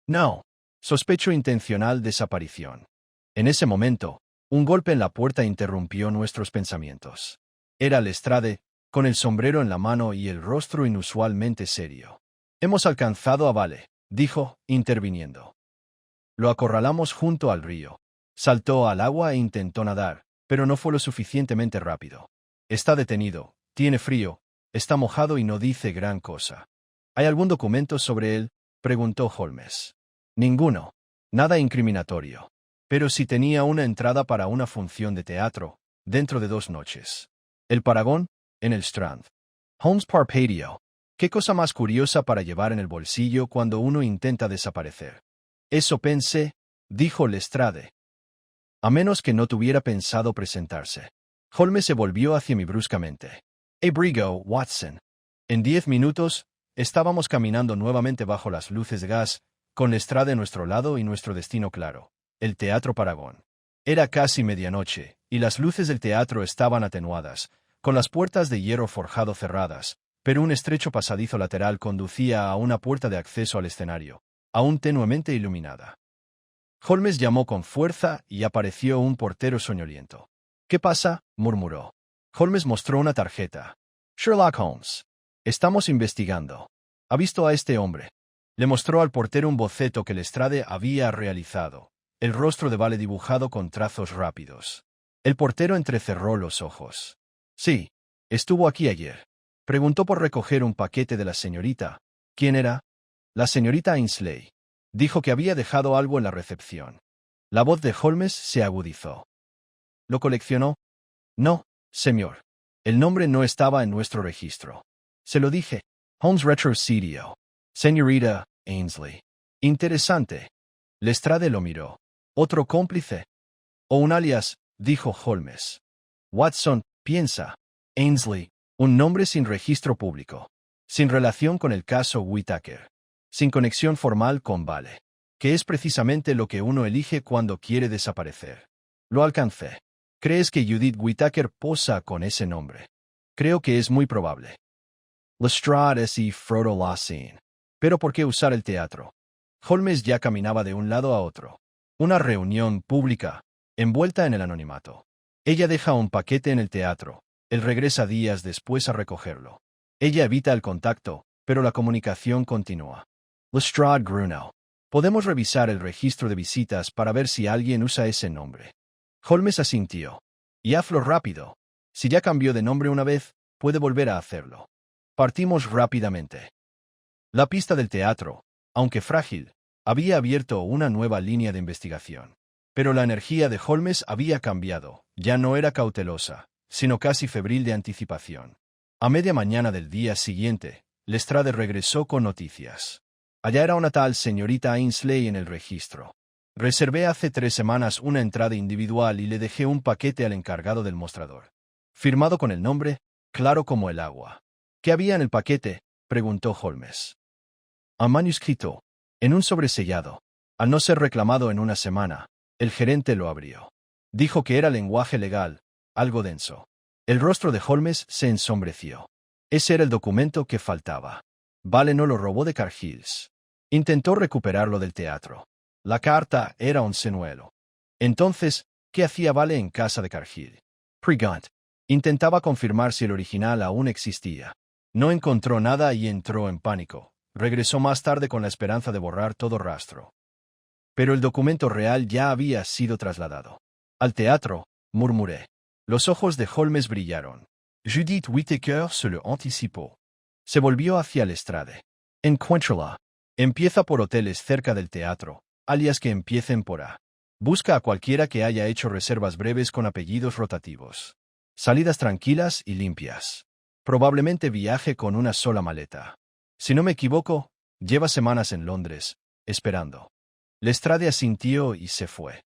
Speaker 1: No. Sospecho intencional desaparición. En ese momento, un golpe en la puerta interrumpió nuestros pensamientos. Era Lestrade, con el sombrero en la mano y el rostro inusualmente serio. Hemos alcanzado a Vale, dijo, interviniendo. Lo acorralamos junto al río. Saltó al agua e intentó nadar, pero no fue lo suficientemente rápido. Está detenido, tiene frío, está mojado y no dice gran cosa. ¿Hay algún documento sobre él? Preguntó Holmes. Ninguno. Nada incriminatorio. Pero sí tenía una entrada para una función de teatro, dentro de 2 noches. El Paragón, en el Strand. Holmes parpadeó. ¿Qué cosa más curiosa para llevar en el bolsillo cuando uno intenta desaparecer? Eso pensé, dijo Lestrade. A menos que no tuviera pensado presentarse. Holmes se volvió hacia mí bruscamente. Abrigo, Watson. En 10 minutos, estábamos caminando nuevamente bajo las luces de gas, con Lestrade a nuestro lado y nuestro destino claro, el Teatro Paragón. Era casi medianoche, y las luces del teatro estaban atenuadas, con las puertas de hierro forjado cerradas, pero un estrecho pasadizo lateral conducía a una puerta de acceso al escenario, aún tenuemente iluminada. Holmes llamó con fuerza y apareció un portero soñoliento. ¿Qué pasa?, murmuró. Holmes mostró una tarjeta. Sherlock Holmes. Estamos investigando. ¿Ha visto a este hombre? Le mostró al portero un boceto que Lestrade había realizado, el rostro de Vale dibujado con trazos rápidos. El portero entrecerró los ojos. Sí, estuvo aquí ayer. Preguntó por recoger un paquete de la señorita. ¿Quién era? La señorita Ainsley. Dijo que había dejado algo en la recepción. La voz de Holmes se agudizó. ¿Lo coleccionó? No, señor. El nombre no estaba en nuestro registro. Se lo dije. Holmes retrocedió. Señorita Ainsley. Interesante. Lestrade lo miró. ¿Otro cómplice? ¿O un alias, dijo Holmes. Watson, piensa. Ainsley, un nombre sin registro público. Sin relación con el caso Whittaker. Sin conexión formal con Vale. Que es precisamente lo que uno elige cuando quiere desaparecer. Lo alcancé. ¿Crees que Judith Whittaker posa con ese nombre? Creo que es muy probable. Lestrade y Frodo Lawson. Pero ¿por qué usar el teatro? Holmes ya caminaba de un lado a otro. Una reunión pública, envuelta en el anonimato. Ella deja un paquete en el teatro. Él regresa días después a recogerlo. Ella evita el contacto, pero la comunicación continúa. Lestrade Grunow. Podemos revisar el registro de visitas para ver si alguien usa ese nombre. Holmes asintió. Y hazlo rápido. Si ya cambió de nombre una vez, puede volver a hacerlo. Partimos rápidamente. La pista del teatro, aunque frágil, había abierto una nueva línea de investigación. Pero la energía de Holmes había cambiado. Ya no era cautelosa, sino casi febril de anticipación. A media mañana del día siguiente, Lestrade regresó con noticias. Allá era una tal señorita Ainsley en el registro. Reservé hace 3 semanas una entrada individual y le dejé un paquete al encargado del mostrador. Firmado con el nombre, claro como el agua. ¿Qué había en el paquete?, preguntó Holmes. Un manuscrito, en un sobresellado. Al no ser reclamado en una semana, el gerente lo abrió. Dijo que era lenguaje legal, algo denso. El rostro de Holmes se ensombreció. Ese era el documento que faltaba. Vale no lo robó de Cargills. Intentó recuperarlo del teatro. La carta era un señuelo. Entonces, ¿qué hacía Vale en casa de Cargill? Pregant. Intentaba confirmar si el original aún existía. No encontró nada y entró en pánico. Regresó más tarde con la esperanza de borrar todo rastro. Pero el documento real ya había sido trasladado. Al teatro, murmuré. Los ojos de Holmes brillaron. Judith Whittaker se lo anticipó. Se volvió hacia Lestrade. Encuéntrala. Empieza por hoteles cerca del teatro, alias que empiecen por A. Busca a cualquiera que haya hecho reservas breves con apellidos rotativos. Salidas tranquilas y limpias. Probablemente viaje con una sola maleta. Si no me equivoco, lleva semanas en Londres, esperando. Lestrade asintió y se fue.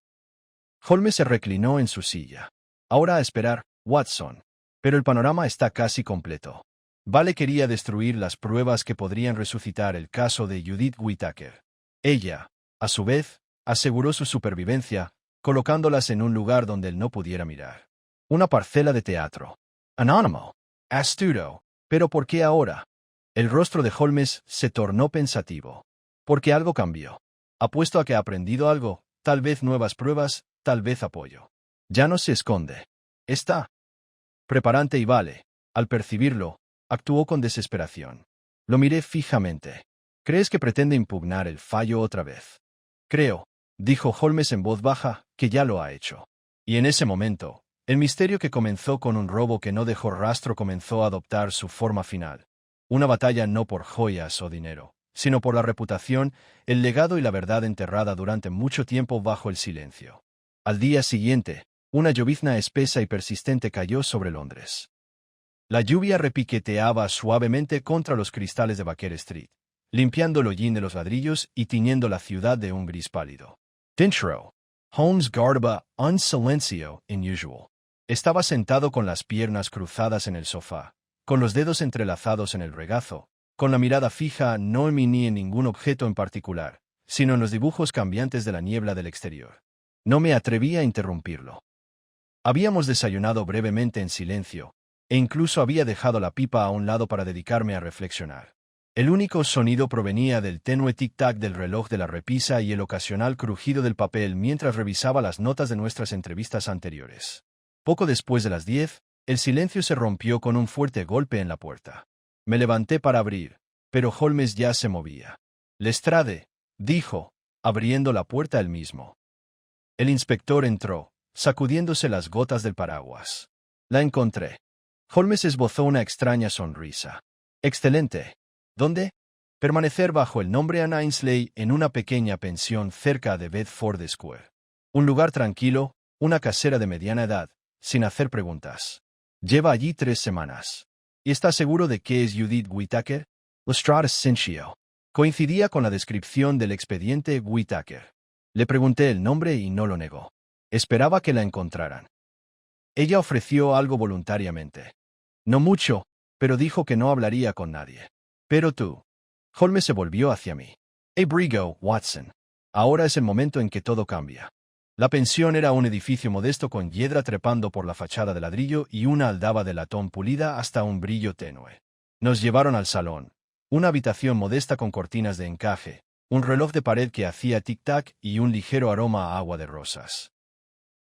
Speaker 1: Holmes se reclinó en su silla. Ahora a esperar, Watson. Pero el panorama está casi completo. Vale quería destruir las pruebas que podrían resucitar el caso de Judith Whittaker. Ella, a su vez, aseguró su supervivencia, colocándolas en un lugar donde él no pudiera mirar. Una parcela de teatro. Anónimo. Astuto. ¿Pero por qué ahora? El rostro de Holmes se tornó pensativo. Porque algo cambió. Apuesto a que ha aprendido algo, tal vez nuevas pruebas, tal vez apoyo. Ya no se esconde. Está preparante y Vale, al percibirlo, actuó con desesperación. Lo miré fijamente. ¿Crees que pretende impugnar el fallo otra vez? Creo, dijo Holmes en voz baja, que ya lo ha hecho. Y en ese momento, el misterio que comenzó con un robo que no dejó rastro comenzó a adoptar su forma final. Una batalla no por joyas o dinero, sino por la reputación, el legado y la verdad enterrada durante mucho tiempo bajo el silencio. Al día siguiente, una llovizna espesa y persistente cayó sobre Londres. La lluvia repiqueteaba suavemente contra los cristales de Baker Street, limpiando el hollín de los ladrillos y tiñendo la ciudad de un gris pálido. Dentro, Holmes guardaba un silencio inusual. Estaba sentado con las piernas cruzadas en el sofá, con los dedos entrelazados en el regazo, con la mirada fija no en mí ni en ningún objeto en particular, sino en los dibujos cambiantes de la niebla del exterior. No me atreví a interrumpirlo. Habíamos desayunado brevemente en silencio, e incluso había dejado la pipa a un lado para dedicarme a reflexionar. El único sonido provenía del tenue tic-tac del reloj de la repisa y el ocasional crujido del papel mientras revisaba las notas de nuestras entrevistas anteriores. Poco después de las 10, el silencio se rompió con un fuerte golpe en la puerta. Me levanté para abrir, pero Holmes ya se movía. Lestrade, dijo, abriendo la puerta él mismo. El inspector entró, sacudiéndose las gotas del paraguas. La encontré. Holmes esbozó una extraña sonrisa. Excelente. ¿Dónde? Permanecer bajo el nombre Anne Ainsley en una pequeña pensión cerca de Bedford Square. Un lugar tranquilo, una casera de mediana edad, sin hacer preguntas. Lleva allí 3 semanas. ¿Y está seguro de que es Judith Whittaker? Lestrade asintió. Coincidía con la descripción del expediente Whittaker. Le pregunté el nombre y no lo negó. Esperaba que la encontraran. Ella ofreció algo voluntariamente. No mucho, pero dijo que no hablaría con nadie. Pero tú. Holmes se volvió hacia mí. Brigo, Watson. Ahora es el momento en que todo cambia. La pensión era un edificio modesto con hiedra trepando por la fachada de ladrillo y una aldaba de latón pulida hasta un brillo tenue. Nos llevaron al salón. Una habitación modesta con cortinas de encaje, un reloj de pared que hacía tic-tac y un ligero aroma a agua de rosas.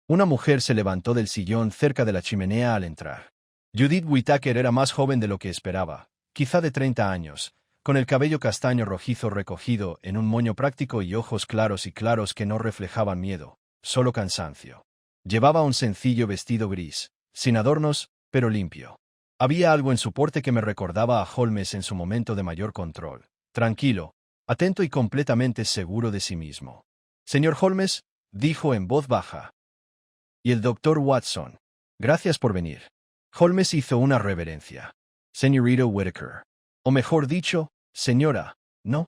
Speaker 1: Una mujer se levantó del sillón cerca de la chimenea al entrar. Judith Whittaker era más joven de lo que esperaba, quizá de 30 años, con el cabello castaño rojizo recogido en un moño práctico y ojos claros que no reflejaban miedo, solo cansancio. Llevaba un sencillo vestido gris, sin adornos, pero limpio. Había algo en su porte que me recordaba a Holmes en su momento de mayor control. Tranquilo, atento y completamente seguro de sí mismo. Señor Holmes, dijo en voz baja. Y el doctor Watson. Gracias por venir. Holmes hizo una reverencia. Señorita Whittaker. O mejor dicho, señora, ¿no?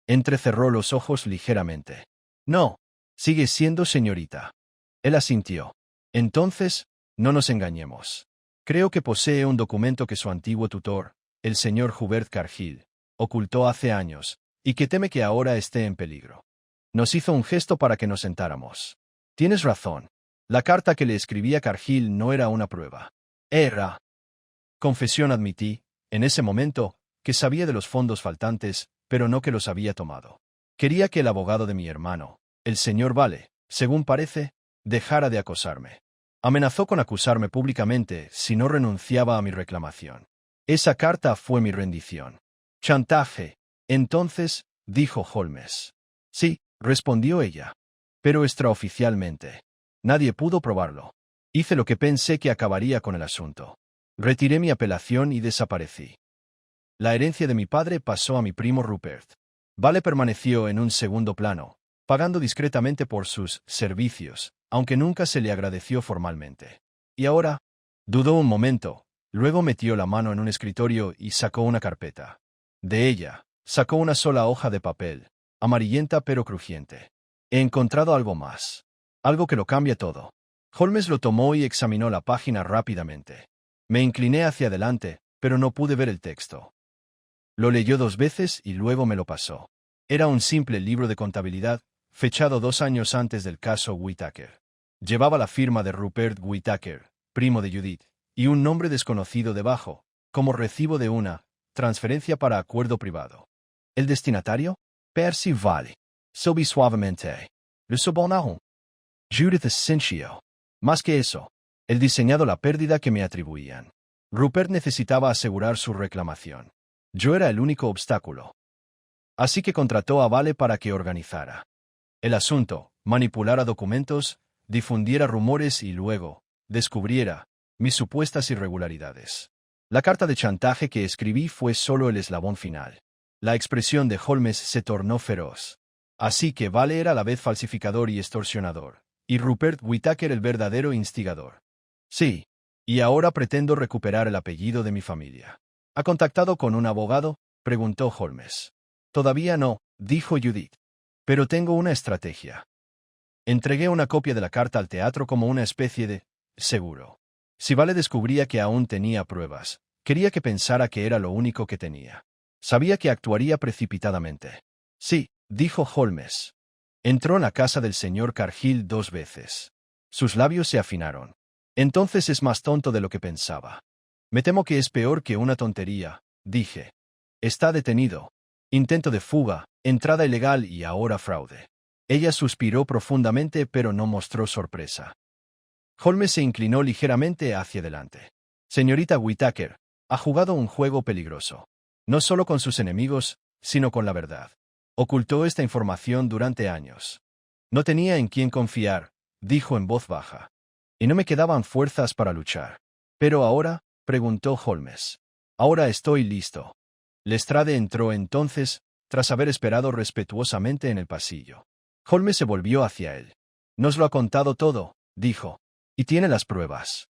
Speaker 1: Entrecerró los ojos ligeramente. No, sigue siendo señorita. Él asintió. Entonces, no nos engañemos. Creo que posee un documento que su antiguo tutor, el señor Hubert Cargill, ocultó hace años, y que teme que ahora esté en peligro. Nos hizo un gesto para que nos sentáramos. Tienes razón. La carta que le escribía Cargill no era una prueba. Era. Confesión admití, en ese momento, que sabía de los fondos faltantes, pero no que los había tomado. Quería que el abogado de mi hermano, el señor Vale, según parece, dejara de acosarme. Amenazó con acusarme públicamente si no renunciaba a mi reclamación. Esa carta fue mi rendición. Chantaje. Entonces, dijo Holmes. Sí, respondió ella. Pero extraoficialmente. Nadie pudo probarlo. Hice lo que pensé que acabaría con el asunto. Retiré mi apelación y desaparecí. La herencia de mi padre pasó a mi primo Rupert. Vale permaneció en un segundo plano, pagando discretamente por sus servicios, aunque nunca se le agradeció formalmente. Y ahora, dudó un momento, luego metió la mano en un escritorio y sacó una carpeta. De ella, sacó una sola hoja de papel, amarillenta pero crujiente. He encontrado algo más. Algo que lo cambia todo. Holmes lo tomó y examinó la página rápidamente. Me incliné hacia adelante, pero no pude ver el texto. Lo leyó 2 veces y luego me lo pasó. Era un simple libro de contabilidad, fechado 2 años antes del caso Whittaker. Llevaba la firma de Rupert Whittaker, primo de Judith, y un nombre desconocido debajo, como recibo de una transferencia para acuerdo privado. ¿El destinatario? Percy Vale. Sobi suavemente. Le sobornaron. Judith Asensio. Más que eso, el diseñado la pérdida que me atribuían. Rupert necesitaba asegurar su reclamación. Yo era el único obstáculo. Así que contrató a Vale para que organizara el asunto, manipulara documentos, difundiera rumores y luego descubriera mis supuestas irregularidades. La carta de chantaje que escribí fue solo el eslabón final. La expresión de Holmes se tornó feroz. Así que Vale era a la vez falsificador y extorsionador, y Rupert Whittaker el verdadero instigador. Sí, y ahora pretendo recuperar el apellido de mi familia. ¿Ha contactado con un abogado?, preguntó Holmes. Todavía no, dijo Judith. Pero tengo una estrategia. Entregué una copia de la carta al teatro como una especie de seguro. Si Vale descubría que aún tenía pruebas, quería que pensara que era lo único que tenía. Sabía que actuaría precipitadamente. Sí, dijo Holmes. Entró en la casa del señor Cargill 2 veces. Sus labios se afinaron. Entonces es más tonto de lo que pensaba. Me temo que es peor que una tontería, dije. Está detenido. Intento de fuga, entrada ilegal y ahora fraude. Ella suspiró profundamente pero no mostró sorpresa. Holmes se inclinó ligeramente hacia adelante. Señorita Whittaker, ha jugado un juego peligroso. No solo con sus enemigos, sino con la verdad. Ocultó esta información durante años. No tenía en quién confiar, dijo en voz baja. Y no me quedaban fuerzas para luchar. Pero ahora, preguntó Holmes. Ahora estoy listo. Lestrade entró entonces, tras haber esperado respetuosamente en el pasillo. Holmes se volvió hacia él. Nos lo ha contado todo, dijo. Y tiene las pruebas.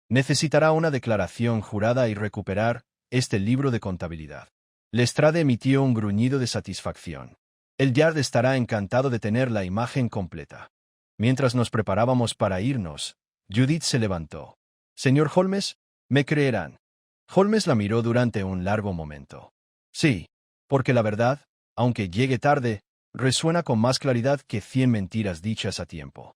Speaker 1: Necesitará una declaración jurada y recuperar este libro de contabilidad. Lestrade emitió un gruñido de satisfacción. El Yard estará encantado de tener la imagen completa. Mientras nos preparábamos para irnos, Judith se levantó. Señor Holmes, ¿me creerán? Holmes la miró durante un largo momento. Sí, porque la verdad, aunque llegue tarde, resuena con más claridad que 100 mentiras dichas a tiempo.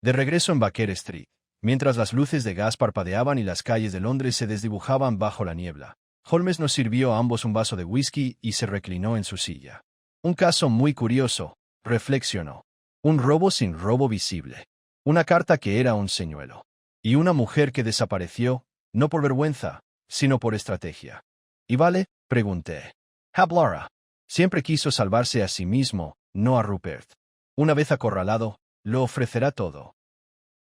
Speaker 1: De regreso en Baker Street, mientras las luces de gas parpadeaban y las calles de Londres se desdibujaban bajo la niebla, Holmes nos sirvió a ambos un vaso de whisky y se reclinó en su silla. Un caso muy curioso, reflexionó. Un robo sin robo visible. Una carta que era un señuelo. Y una mujer que desapareció, no por vergüenza, sino por estrategia. ¿Y vale? Pregunté. Hablara. Siempre quiso salvarse a sí mismo, no a Rupert. Una vez acorralado, lo ofrecerá todo.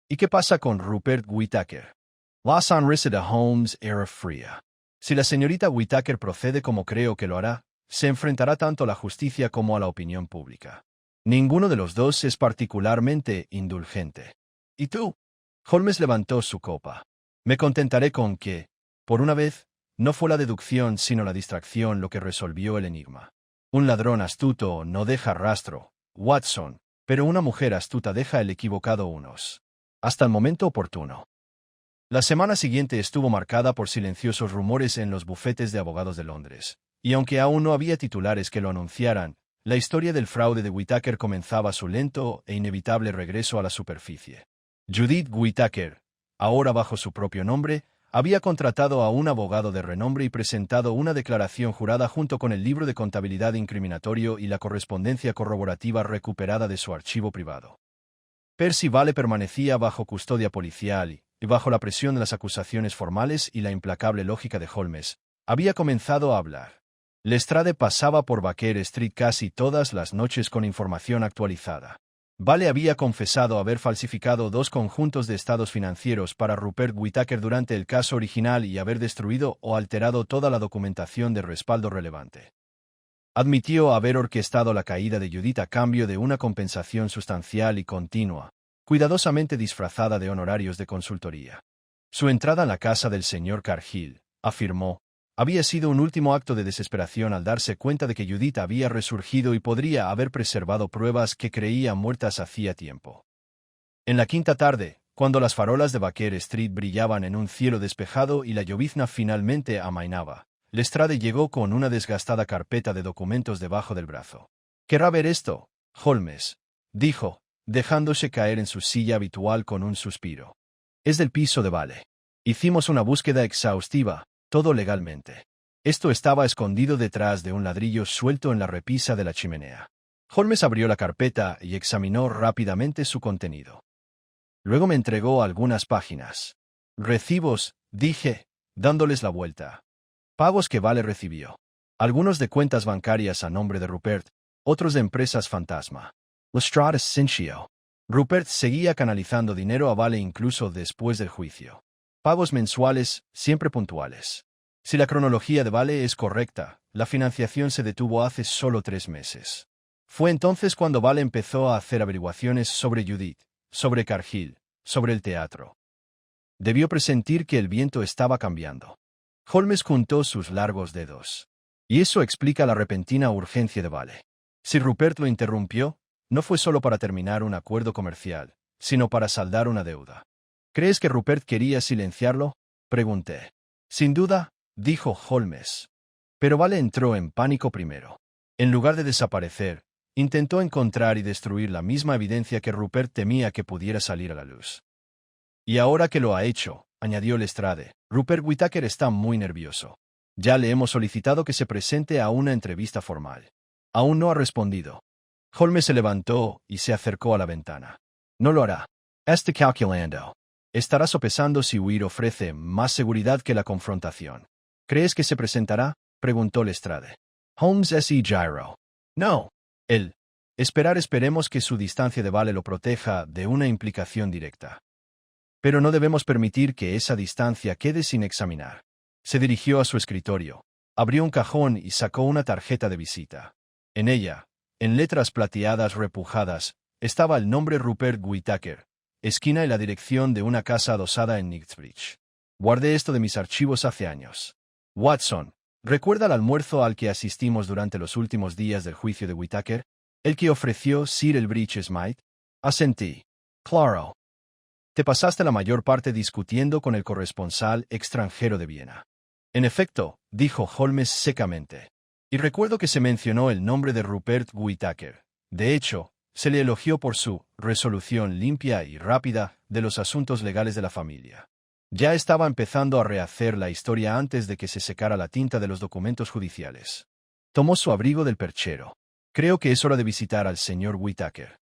Speaker 1: ¿Y qué pasa con Rupert Whittaker? La sonrisa de Holmes era fría. Si la señorita Whittaker procede como creo que lo hará, se enfrentará tanto a la justicia como a la opinión pública. Ninguno de los dos es particularmente indulgente. ¿Y tú? Holmes levantó su copa. Me contentaré con que, por una vez, no fue la deducción sino la distracción lo que resolvió el enigma. Un ladrón astuto no deja rastro, Watson, pero una mujer astuta deja el equivocado unos. Hasta el momento oportuno. La semana siguiente estuvo marcada por silenciosos rumores en los bufetes de abogados de Londres, y aunque aún no había titulares que lo anunciaran, la historia del fraude de Whittaker comenzaba su lento e inevitable regreso a la superficie. Judith Whittaker, ahora bajo su propio nombre, había contratado a un abogado de renombre y presentado una declaración jurada junto con el libro de contabilidad incriminatorio y la correspondencia corroborativa recuperada de su archivo privado. Percy Vale permanecía bajo custodia policial y bajo la presión de las acusaciones formales y la implacable lógica de Holmes, había comenzado a hablar. Lestrade pasaba por Baker Street casi todas las noches con información actualizada. Vale había confesado haber falsificado 2 conjuntos de estados financieros para Rupert Whittaker durante el caso original y haber destruido o alterado toda la documentación de respaldo relevante. Admitió haber orquestado la caída de Judith a cambio de una compensación sustancial y continua, cuidadosamente disfrazada de honorarios de consultoría. Su entrada en la casa del señor Cargill, afirmó, había sido un último acto de desesperación al darse cuenta de que Judith había resurgido y podría haber preservado pruebas que creía muertas hacía tiempo. En la quinta tarde, cuando las farolas de Baker Street brillaban en un cielo despejado y la llovizna finalmente amainaba, Lestrade llegó con una desgastada carpeta de documentos debajo del brazo. «¿Querrá ver esto, Holmes?», dijo, dejándose caer en su silla habitual con un suspiro. «Es del piso de Vale. Hicimos una búsqueda exhaustiva, todo legalmente. Esto estaba escondido detrás de un ladrillo suelto en la repisa de la chimenea». Holmes abrió la carpeta y examinó rápidamente su contenido. Luego me entregó algunas páginas. «Recibos», dije, dándoles la vuelta. Pagos que Vale recibió. Algunos de cuentas bancarias a nombre de Rupert, otros de empresas fantasma. Lestrade Cinchio. Rupert seguía canalizando dinero a Vale incluso después del juicio. Pagos mensuales, siempre puntuales. Si la cronología de Vale es correcta, la financiación se detuvo hace solo 3 meses. Fue entonces cuando Vale empezó a hacer averiguaciones sobre Judith, sobre Cargill, sobre el teatro. Debió presentir que el viento estaba cambiando. Holmes juntó sus largos dedos. Y eso explica la repentina urgencia de Vale. Si Rupert lo interrumpió, no fue solo para terminar un acuerdo comercial, sino para saldar una deuda. ¿Crees que Rupert quería silenciarlo?, pregunté. Sin duda, dijo Holmes. Pero Vale entró en pánico primero. En lugar de desaparecer, intentó encontrar y destruir la misma evidencia que Rupert temía que pudiera salir a la luz. Y ahora que lo ha hecho, añadió Lestrade, Rupert Whittaker está muy nervioso. Ya le hemos solicitado que se presente a una entrevista formal. Aún no ha respondido. Holmes se levantó y se acercó a la ventana. No lo hará. Está calculando. Estará sopesando si huir ofrece más seguridad que la confrontación. ¿Crees que se presentará?, preguntó Lestrade. Holmes S. Gyro. No. Él. Esperemos que su distancia de Vale lo proteja de una implicación directa. Pero no debemos permitir que esa distancia quede sin examinar. Se dirigió a su escritorio, abrió un cajón y sacó una tarjeta de visita. En ella, en letras plateadas repujadas, estaba el nombre Rupert Whittaker, esquina y la dirección de una casa adosada en Knightsbridge. Guardé esto de mis archivos hace años. Watson, ¿recuerda el almuerzo al que asistimos durante los últimos días del juicio de Whittaker? ¿El que ofreció Sir Elbridge Smythe? Asentí. Claro. Te pasaste la mayor parte discutiendo con el corresponsal extranjero de Viena. En efecto, dijo Holmes secamente. Y recuerdo que se mencionó el nombre de Rupert Whittaker. De hecho, se le elogió por su resolución limpia y rápida de los asuntos legales de la familia. Ya estaba empezando a rehacer la historia antes de que se secara la tinta de los documentos judiciales. Tomó su abrigo del perchero. Creo que es hora de visitar al señor Whittaker.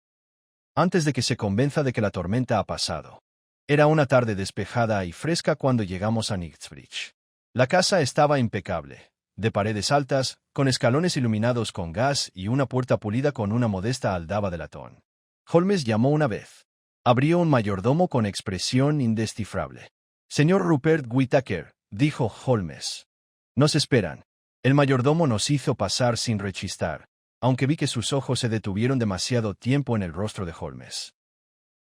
Speaker 1: Antes de que se convenza de que la tormenta ha pasado. Era una tarde despejada y fresca cuando llegamos a Knightsbridge. La casa estaba impecable, de paredes altas, con escalones iluminados con gas y una puerta pulida con una modesta aldaba de latón. Holmes llamó una vez. Abrió un mayordomo con expresión indescifrable. Señor Rupert Whittaker, dijo Holmes. Nos esperan. El mayordomo nos hizo pasar sin rechistar, aunque vi que sus ojos se detuvieron demasiado tiempo en el rostro de Holmes.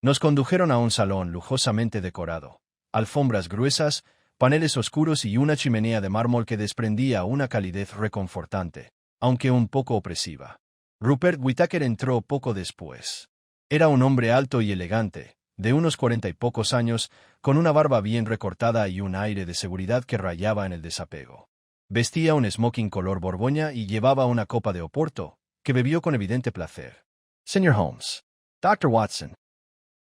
Speaker 1: Nos condujeron a un salón lujosamente decorado, alfombras gruesas, paneles oscuros y una chimenea de mármol que desprendía una calidez reconfortante, aunque un poco opresiva. Rupert Whittaker entró poco después. Era un hombre alto y elegante, de unos 40 y pocos años, con una barba bien recortada y un aire de seguridad que rayaba en el desapego. Vestía un smoking color borgoña y llevaba una copa de oporto, que bebió con evidente placer. Señor Holmes. Dr. Watson.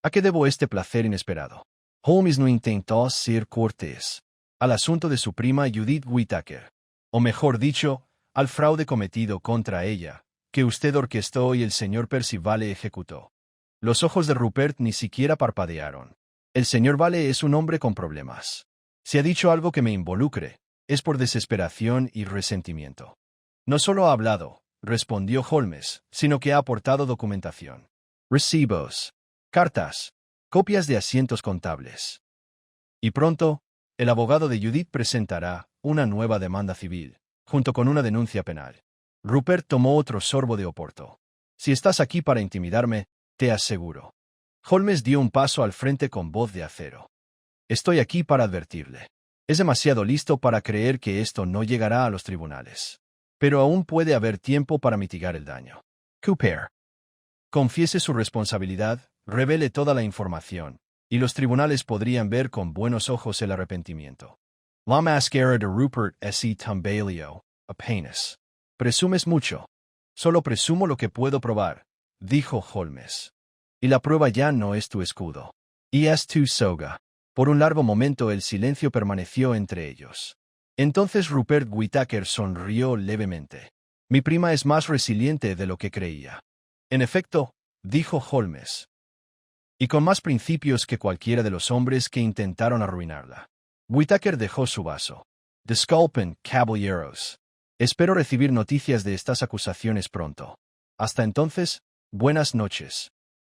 Speaker 1: ¿A qué debo este placer inesperado? Holmes no intentó ser cortés al asunto de su prima Judith Whittaker, o mejor dicho, al fraude cometido contra ella, que usted orquestó y el señor Percy Vale ejecutó. Los ojos de Rupert ni siquiera parpadearon. El señor Vale es un hombre con problemas. Si ha dicho algo que me involucre, es por desesperación y resentimiento. No solo ha hablado, respondió Holmes, sino que ha aportado documentación. Recibos, cartas, copias de asientos contables. Y pronto, el abogado de Judith presentará una nueva demanda civil, junto con una denuncia penal. Rupert tomó otro sorbo de oporto. Si estás aquí para intimidarme, te aseguro. Holmes dio un paso al frente con voz de acero. Estoy aquí para advertirle. Es demasiado listo para creer que esto no llegará a los tribunales. Pero aún puede haber tiempo para mitigar el daño. Cooper. Confiese su responsabilidad, revele toda la información, y los tribunales podrían ver con buenos ojos el arrepentimiento. La máscara de Rupert S. Tambaleo, apenas. Presumes mucho. Solo presumo lo que puedo probar, dijo Holmes. Y la prueba ya no es tu escudo. Y es tu soga. Por un largo momento el silencio permaneció entre ellos. Entonces Rupert Whittaker sonrió levemente. Mi prima es más resiliente de lo que creía. En efecto, dijo Holmes. Y con más principios que cualquiera de los hombres que intentaron arruinarla. Whittaker dejó su vaso. Disculpen, caballeros. Espero recibir noticias de estas acusaciones pronto. Hasta entonces, buenas noches.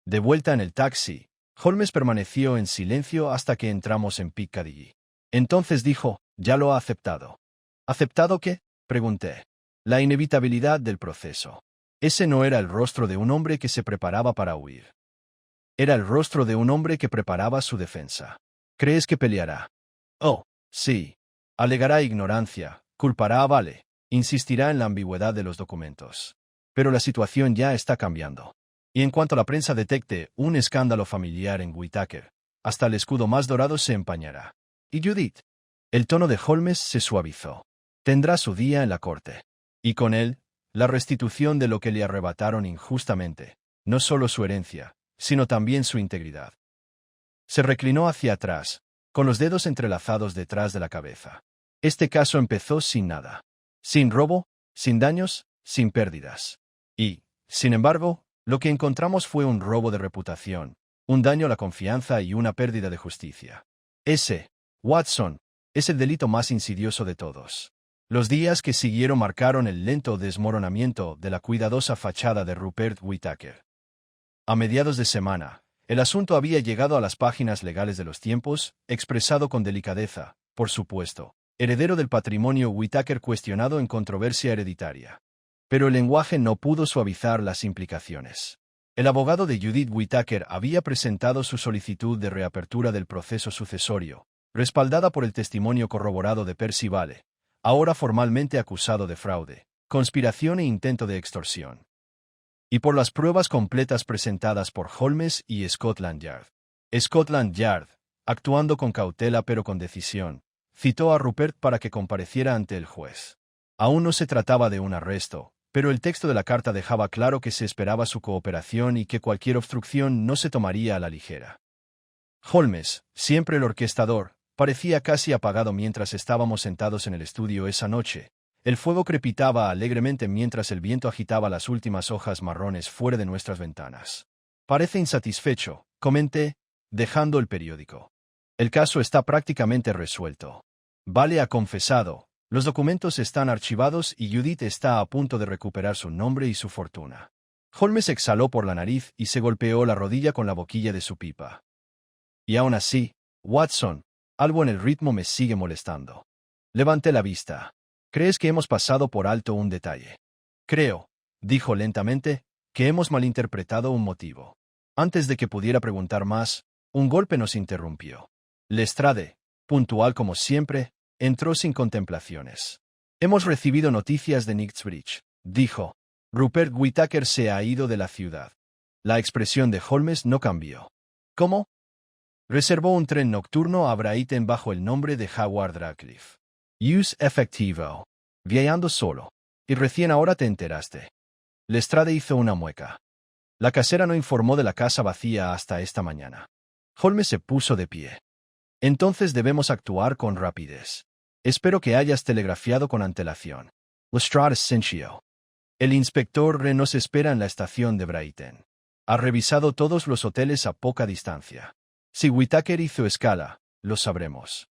Speaker 1: De vuelta en el taxi, Holmes permaneció en silencio hasta que entramos en Piccadilly. Entonces dijo, ya lo ha aceptado. ¿Aceptado qué? Pregunté. La inevitabilidad del proceso. Ese no era el rostro de un hombre que se preparaba para huir. Era el rostro de un hombre que preparaba su defensa. ¿Crees que peleará? Oh, sí. Alegará ignorancia, culpará a Vale, insistirá en la ambigüedad de los documentos. Pero la situación ya está cambiando. Y en cuanto la prensa detecte un escándalo familiar en Whittaker, hasta el escudo más dorado se empañará. ¿Y Judith? El tono de Holmes se suavizó. Tendrá su día en la corte. Y con él, la restitución de lo que le arrebataron injustamente, no solo su herencia, sino también su integridad. Se reclinó hacia atrás, con los dedos entrelazados detrás de la cabeza. Este caso empezó sin nada. Sin robo, sin daños, sin pérdidas. Y, sin embargo, lo que encontramos fue un robo de reputación, un daño a la confianza y una pérdida de justicia. Ese, Watson, es el delito más insidioso de todos. Los días que siguieron marcaron el lento desmoronamiento de la cuidadosa fachada de Rupert Whittaker. A mediados de semana, el asunto había llegado a las páginas legales de los tiempos, expresado con delicadeza, por supuesto, heredero del patrimonio Whittaker cuestionado en controversia hereditaria. Pero el lenguaje no pudo suavizar las implicaciones. El abogado de Judith Whittaker había presentado su solicitud de reapertura del proceso sucesorio, respaldada por el testimonio corroborado de Percy Vale, ahora formalmente acusado de fraude, conspiración e intento de extorsión. Y por las pruebas completas presentadas por Holmes y Scotland Yard. Scotland Yard, actuando con cautela pero con decisión, citó a Rupert para que compareciera ante el juez. Aún no se trataba de un arresto, pero el texto de la carta dejaba claro que se esperaba su cooperación y que cualquier obstrucción no se tomaría a la ligera. Holmes, siempre el orquestador, parecía casi apagado mientras estábamos sentados en el estudio esa noche. El fuego crepitaba alegremente mientras el viento agitaba las últimas hojas marrones fuera de nuestras ventanas. Parece insatisfecho, comenté, dejando el periódico. El caso está prácticamente resuelto. Vale ha confesado, los documentos están archivados y Judith está a punto de recuperar su nombre y su fortuna. Holmes exhaló por la nariz y se golpeó la rodilla con la boquilla de su pipa. Y aún así, Watson, algo en el ritmo me sigue molestando. Levanté la vista. ¿Crees que hemos pasado por alto un detalle? Creo, dijo lentamente, que hemos malinterpretado un motivo. Antes de que pudiera preguntar más, un golpe nos interrumpió. Lestrade, puntual como siempre, entró sin contemplaciones. Hemos recibido noticias de Knightsbridge, dijo. Rupert Whittaker se ha ido de la ciudad. La expresión de Holmes no cambió. ¿Cómo? Reservó un tren nocturno a Brighton bajo el nombre de Howard Radcliffe. Use efectivo. Viajando solo. Y recién ahora te enteraste. Lestrade hizo una mueca. La casera no informó de la casa vacía hasta esta mañana. Holmes se puso de pie. Entonces debemos actuar con rapidez. Espero que hayas telegrafiado con antelación. Lestrade sintió. El inspector Re nos espera en la estación de Brighton. Ha revisado todos los hoteles a poca distancia. Si Whittaker hizo escala, lo sabremos.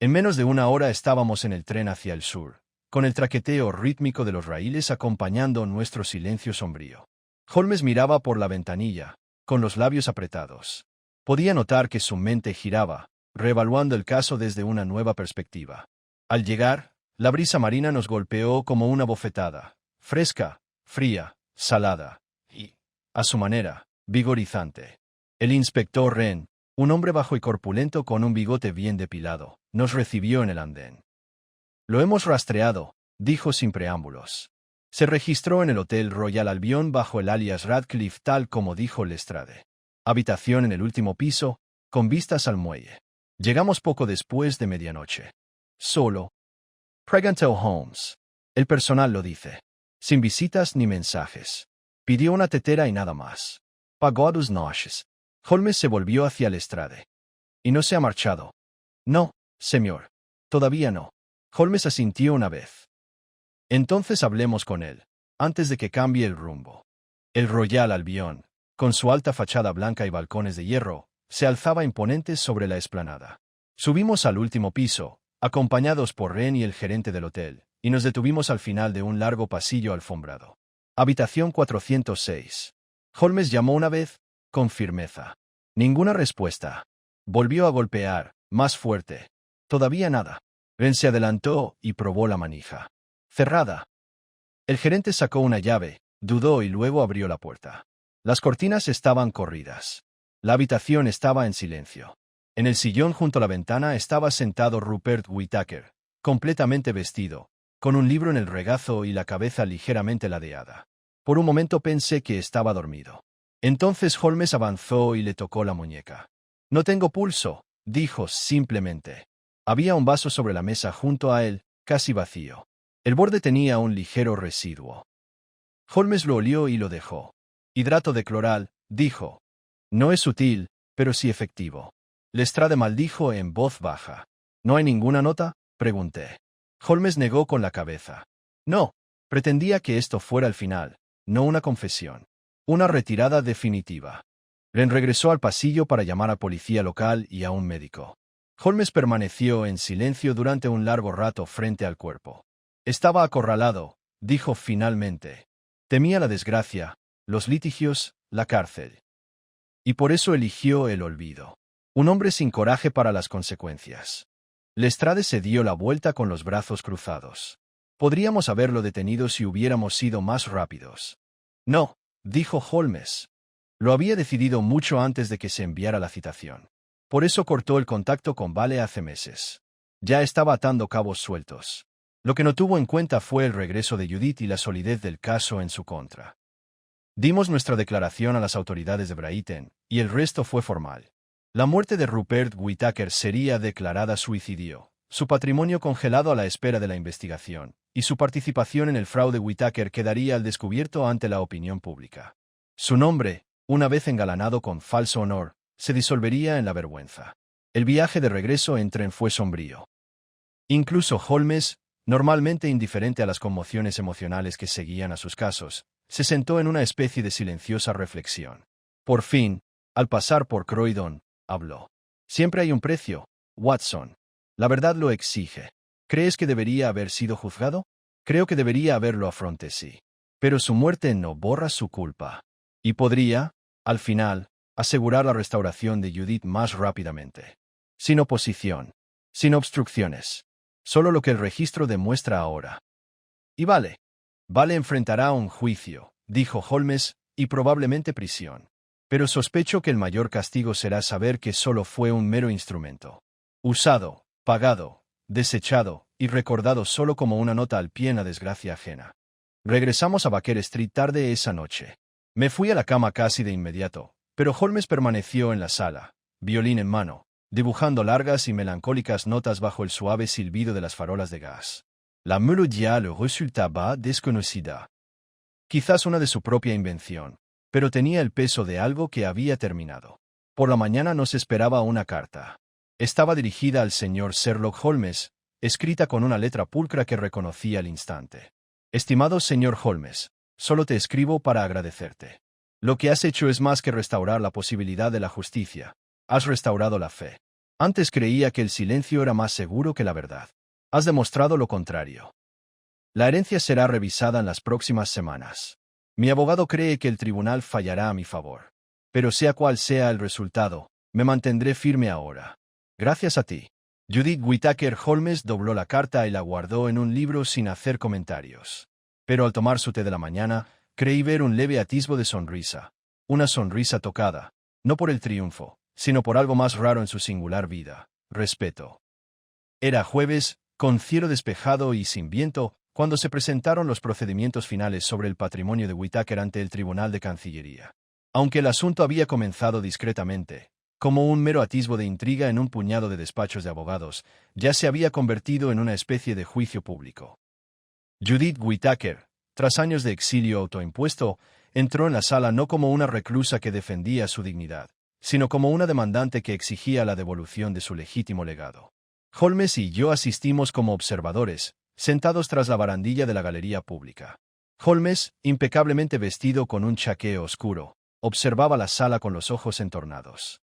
Speaker 1: En menos de una hora estábamos en el tren hacia el sur, con el traqueteo rítmico de los raíles acompañando nuestro silencio sombrío. Holmes miraba por la ventanilla, con los labios apretados. Podía notar que su mente giraba, reevaluando el caso desde una nueva perspectiva. Al llegar, la brisa marina nos golpeó como una bofetada, fresca, fría, salada y, a su manera, vigorizante. El inspector Wren, un hombre bajo y corpulento con un bigote bien depilado, nos recibió en el andén. Lo hemos rastreado, dijo sin preámbulos. Se registró en el Hotel Royal Albion bajo el alias Radcliffe tal como dijo Lestrade. Habitación en el último piso, con vistas al muelle. Llegamos poco después de medianoche. Solo. Preguntó Holmes. El personal lo dice. Sin visitas ni mensajes. Pidió una tetera y nada más. Pagó a 2 noches. Holmes se volvió hacia Lestrade. ¿Y no se ha marchado? No, señor. Todavía no. Holmes asintió una vez. Entonces hablemos con él, antes de que cambie el rumbo. El Royal Albion, con su alta fachada blanca y balcones de hierro, se alzaba imponente sobre la explanada. Subimos al último piso, acompañados por Wren y el gerente del hotel, y nos detuvimos al final de un largo pasillo alfombrado. Habitación 406. Holmes llamó una vez, con firmeza. Ninguna respuesta. Volvió a golpear, más fuerte. Todavía nada. Wren se adelantó y probó la manija. Cerrada. El gerente sacó una llave, dudó y luego abrió la puerta. Las cortinas estaban corridas. La habitación estaba en silencio. En el sillón junto a la ventana estaba sentado Rupert Whittaker, completamente vestido, con un libro en el regazo y la cabeza ligeramente ladeada. Por un momento pensé que estaba dormido. Entonces Holmes avanzó y le tocó la muñeca. No tengo pulso, dijo simplemente. Había un vaso sobre la mesa junto a él, casi vacío. El borde tenía un ligero residuo. Holmes lo olió y lo dejó. Hidrato de cloral, dijo. No es sutil, pero sí efectivo. Lestrade maldijo en voz baja. ¿No hay ninguna nota? Pregunté. Holmes negó con la cabeza. No, pretendía que esto fuera el final, no una confesión. Una retirada definitiva. Wren regresó al pasillo para llamar a policía local y a un médico. Holmes permaneció en silencio durante un largo rato frente al cuerpo. Estaba acorralado, dijo finalmente. Temía la desgracia, los litigios, la cárcel. Y por eso eligió el olvido. Un hombre sin coraje para las consecuencias. Lestrade se dio la vuelta con los brazos cruzados. Podríamos haberlo detenido si hubiéramos sido más rápidos. No, dijo Holmes. Lo había decidido mucho antes de que se enviara la citación. Por eso cortó el contacto con Vale hace meses. Ya estaba atando cabos sueltos. Lo que no tuvo en cuenta fue el regreso de Judith y la solidez del caso en su contra. Dimos nuestra declaración a las autoridades de Brighton, y el resto fue formal. La muerte de Rupert Whittaker sería declarada suicidio, su patrimonio congelado a la espera de la investigación, y su participación en el fraude Whittaker quedaría al descubierto ante la opinión pública. Su nombre, una vez engalanado con falso honor, se disolvería en la vergüenza. El viaje de regreso en tren fue sombrío. Incluso Holmes, normalmente indiferente a las conmociones emocionales que seguían a sus casos, se sentó en una especie de silenciosa reflexión. Por fin, al pasar por Croydon, habló. Siempre hay un precio, Watson. La verdad lo exige. ¿Crees que debería haber sido juzgado? Creo que debería haberlo afronté, sí. Pero su muerte no borra su culpa. Y podría, al final, asegurar la restauración de Judith más rápidamente. Sin oposición. Sin obstrucciones. Solo lo que el registro demuestra ahora. Y Vale. Vale enfrentará un juicio, dijo Holmes, y probablemente prisión. Pero sospecho que el mayor castigo será saber que solo fue un mero instrumento. Usado, pagado, desechado, y recordado solo como una nota al pie en la desgracia ajena. Regresamos a Baker Street tarde esa noche. Me fui a la cama casi de inmediato, pero Holmes permaneció en la sala, violín en mano, dibujando largas y melancólicas notas bajo el suave silbido de las farolas de gas. La melodía le resultaba desconocida. Quizás una de su propia invención, pero tenía el peso de algo que había terminado. Por la mañana nos esperaba una carta. Estaba dirigida al señor Sherlock Holmes, escrita con una letra pulcra que reconocí al instante. Estimado señor Holmes, solo te escribo para agradecerte. Lo que has hecho es más que restaurar la posibilidad de la justicia. Has restaurado la fe. Antes creía que el silencio era más seguro que la verdad. Has demostrado lo contrario. La herencia será revisada en las próximas semanas. Mi abogado cree que el tribunal fallará a mi favor. Pero sea cual sea el resultado, me mantendré firme ahora. Gracias a ti. Judith Whittaker. Holmes dobló la carta y la guardó en un libro sin hacer comentarios. Pero al tomar su té de la mañana, creí ver un leve atisbo de sonrisa. Una sonrisa tocada, no por el triunfo, sino por algo más raro en su singular vida: respeto. Era jueves, con cielo despejado y sin viento, cuando se presentaron los procedimientos finales sobre el patrimonio de Whittaker ante el Tribunal de Cancillería. Aunque el asunto había comenzado discretamente, como un mero atisbo de intriga en un puñado de despachos de abogados, ya se había convertido en una especie de juicio público. Judith Whittaker, tras años de exilio autoimpuesto, entró en la sala no como una reclusa que defendía su dignidad, sino como una demandante que exigía la devolución de su legítimo legado. Holmes y yo asistimos como observadores, sentados tras la barandilla de la galería pública. Holmes, impecablemente vestido con un chaqué oscuro, observaba la sala con los ojos entornados.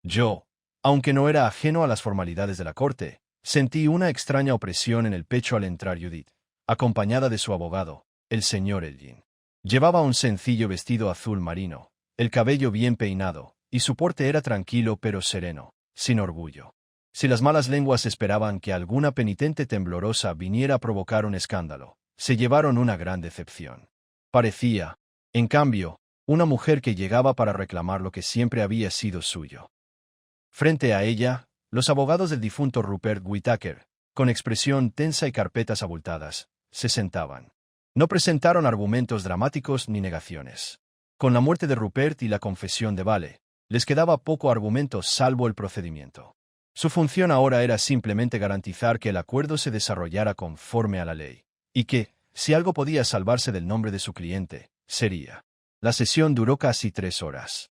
Speaker 1: Yo, aunque no era ajeno a las formalidades de la corte, sentí una extraña opresión en el pecho al entrar Judith, acompañada de su abogado, el señor Elgin. Llevaba un sencillo vestido azul marino, el cabello bien peinado, y su porte era tranquilo pero sereno, sin orgullo. Si las malas lenguas esperaban que alguna penitente temblorosa viniera a provocar un escándalo, se llevaron una gran decepción. Parecía, en cambio, una mujer que llegaba para reclamar lo que siempre había sido suyo. Frente a ella, los abogados del difunto Rupert Whittaker, con expresión tensa y carpetas abultadas, se sentaban. No presentaron argumentos dramáticos ni negaciones. Con la muerte de Rupert y la confesión de Vale, les quedaba poco argumento salvo el procedimiento. Su función ahora era simplemente garantizar que el acuerdo se desarrollara conforme a la ley, y que, si algo podía salvarse del nombre de su cliente, sería. La sesión duró casi 3 horas.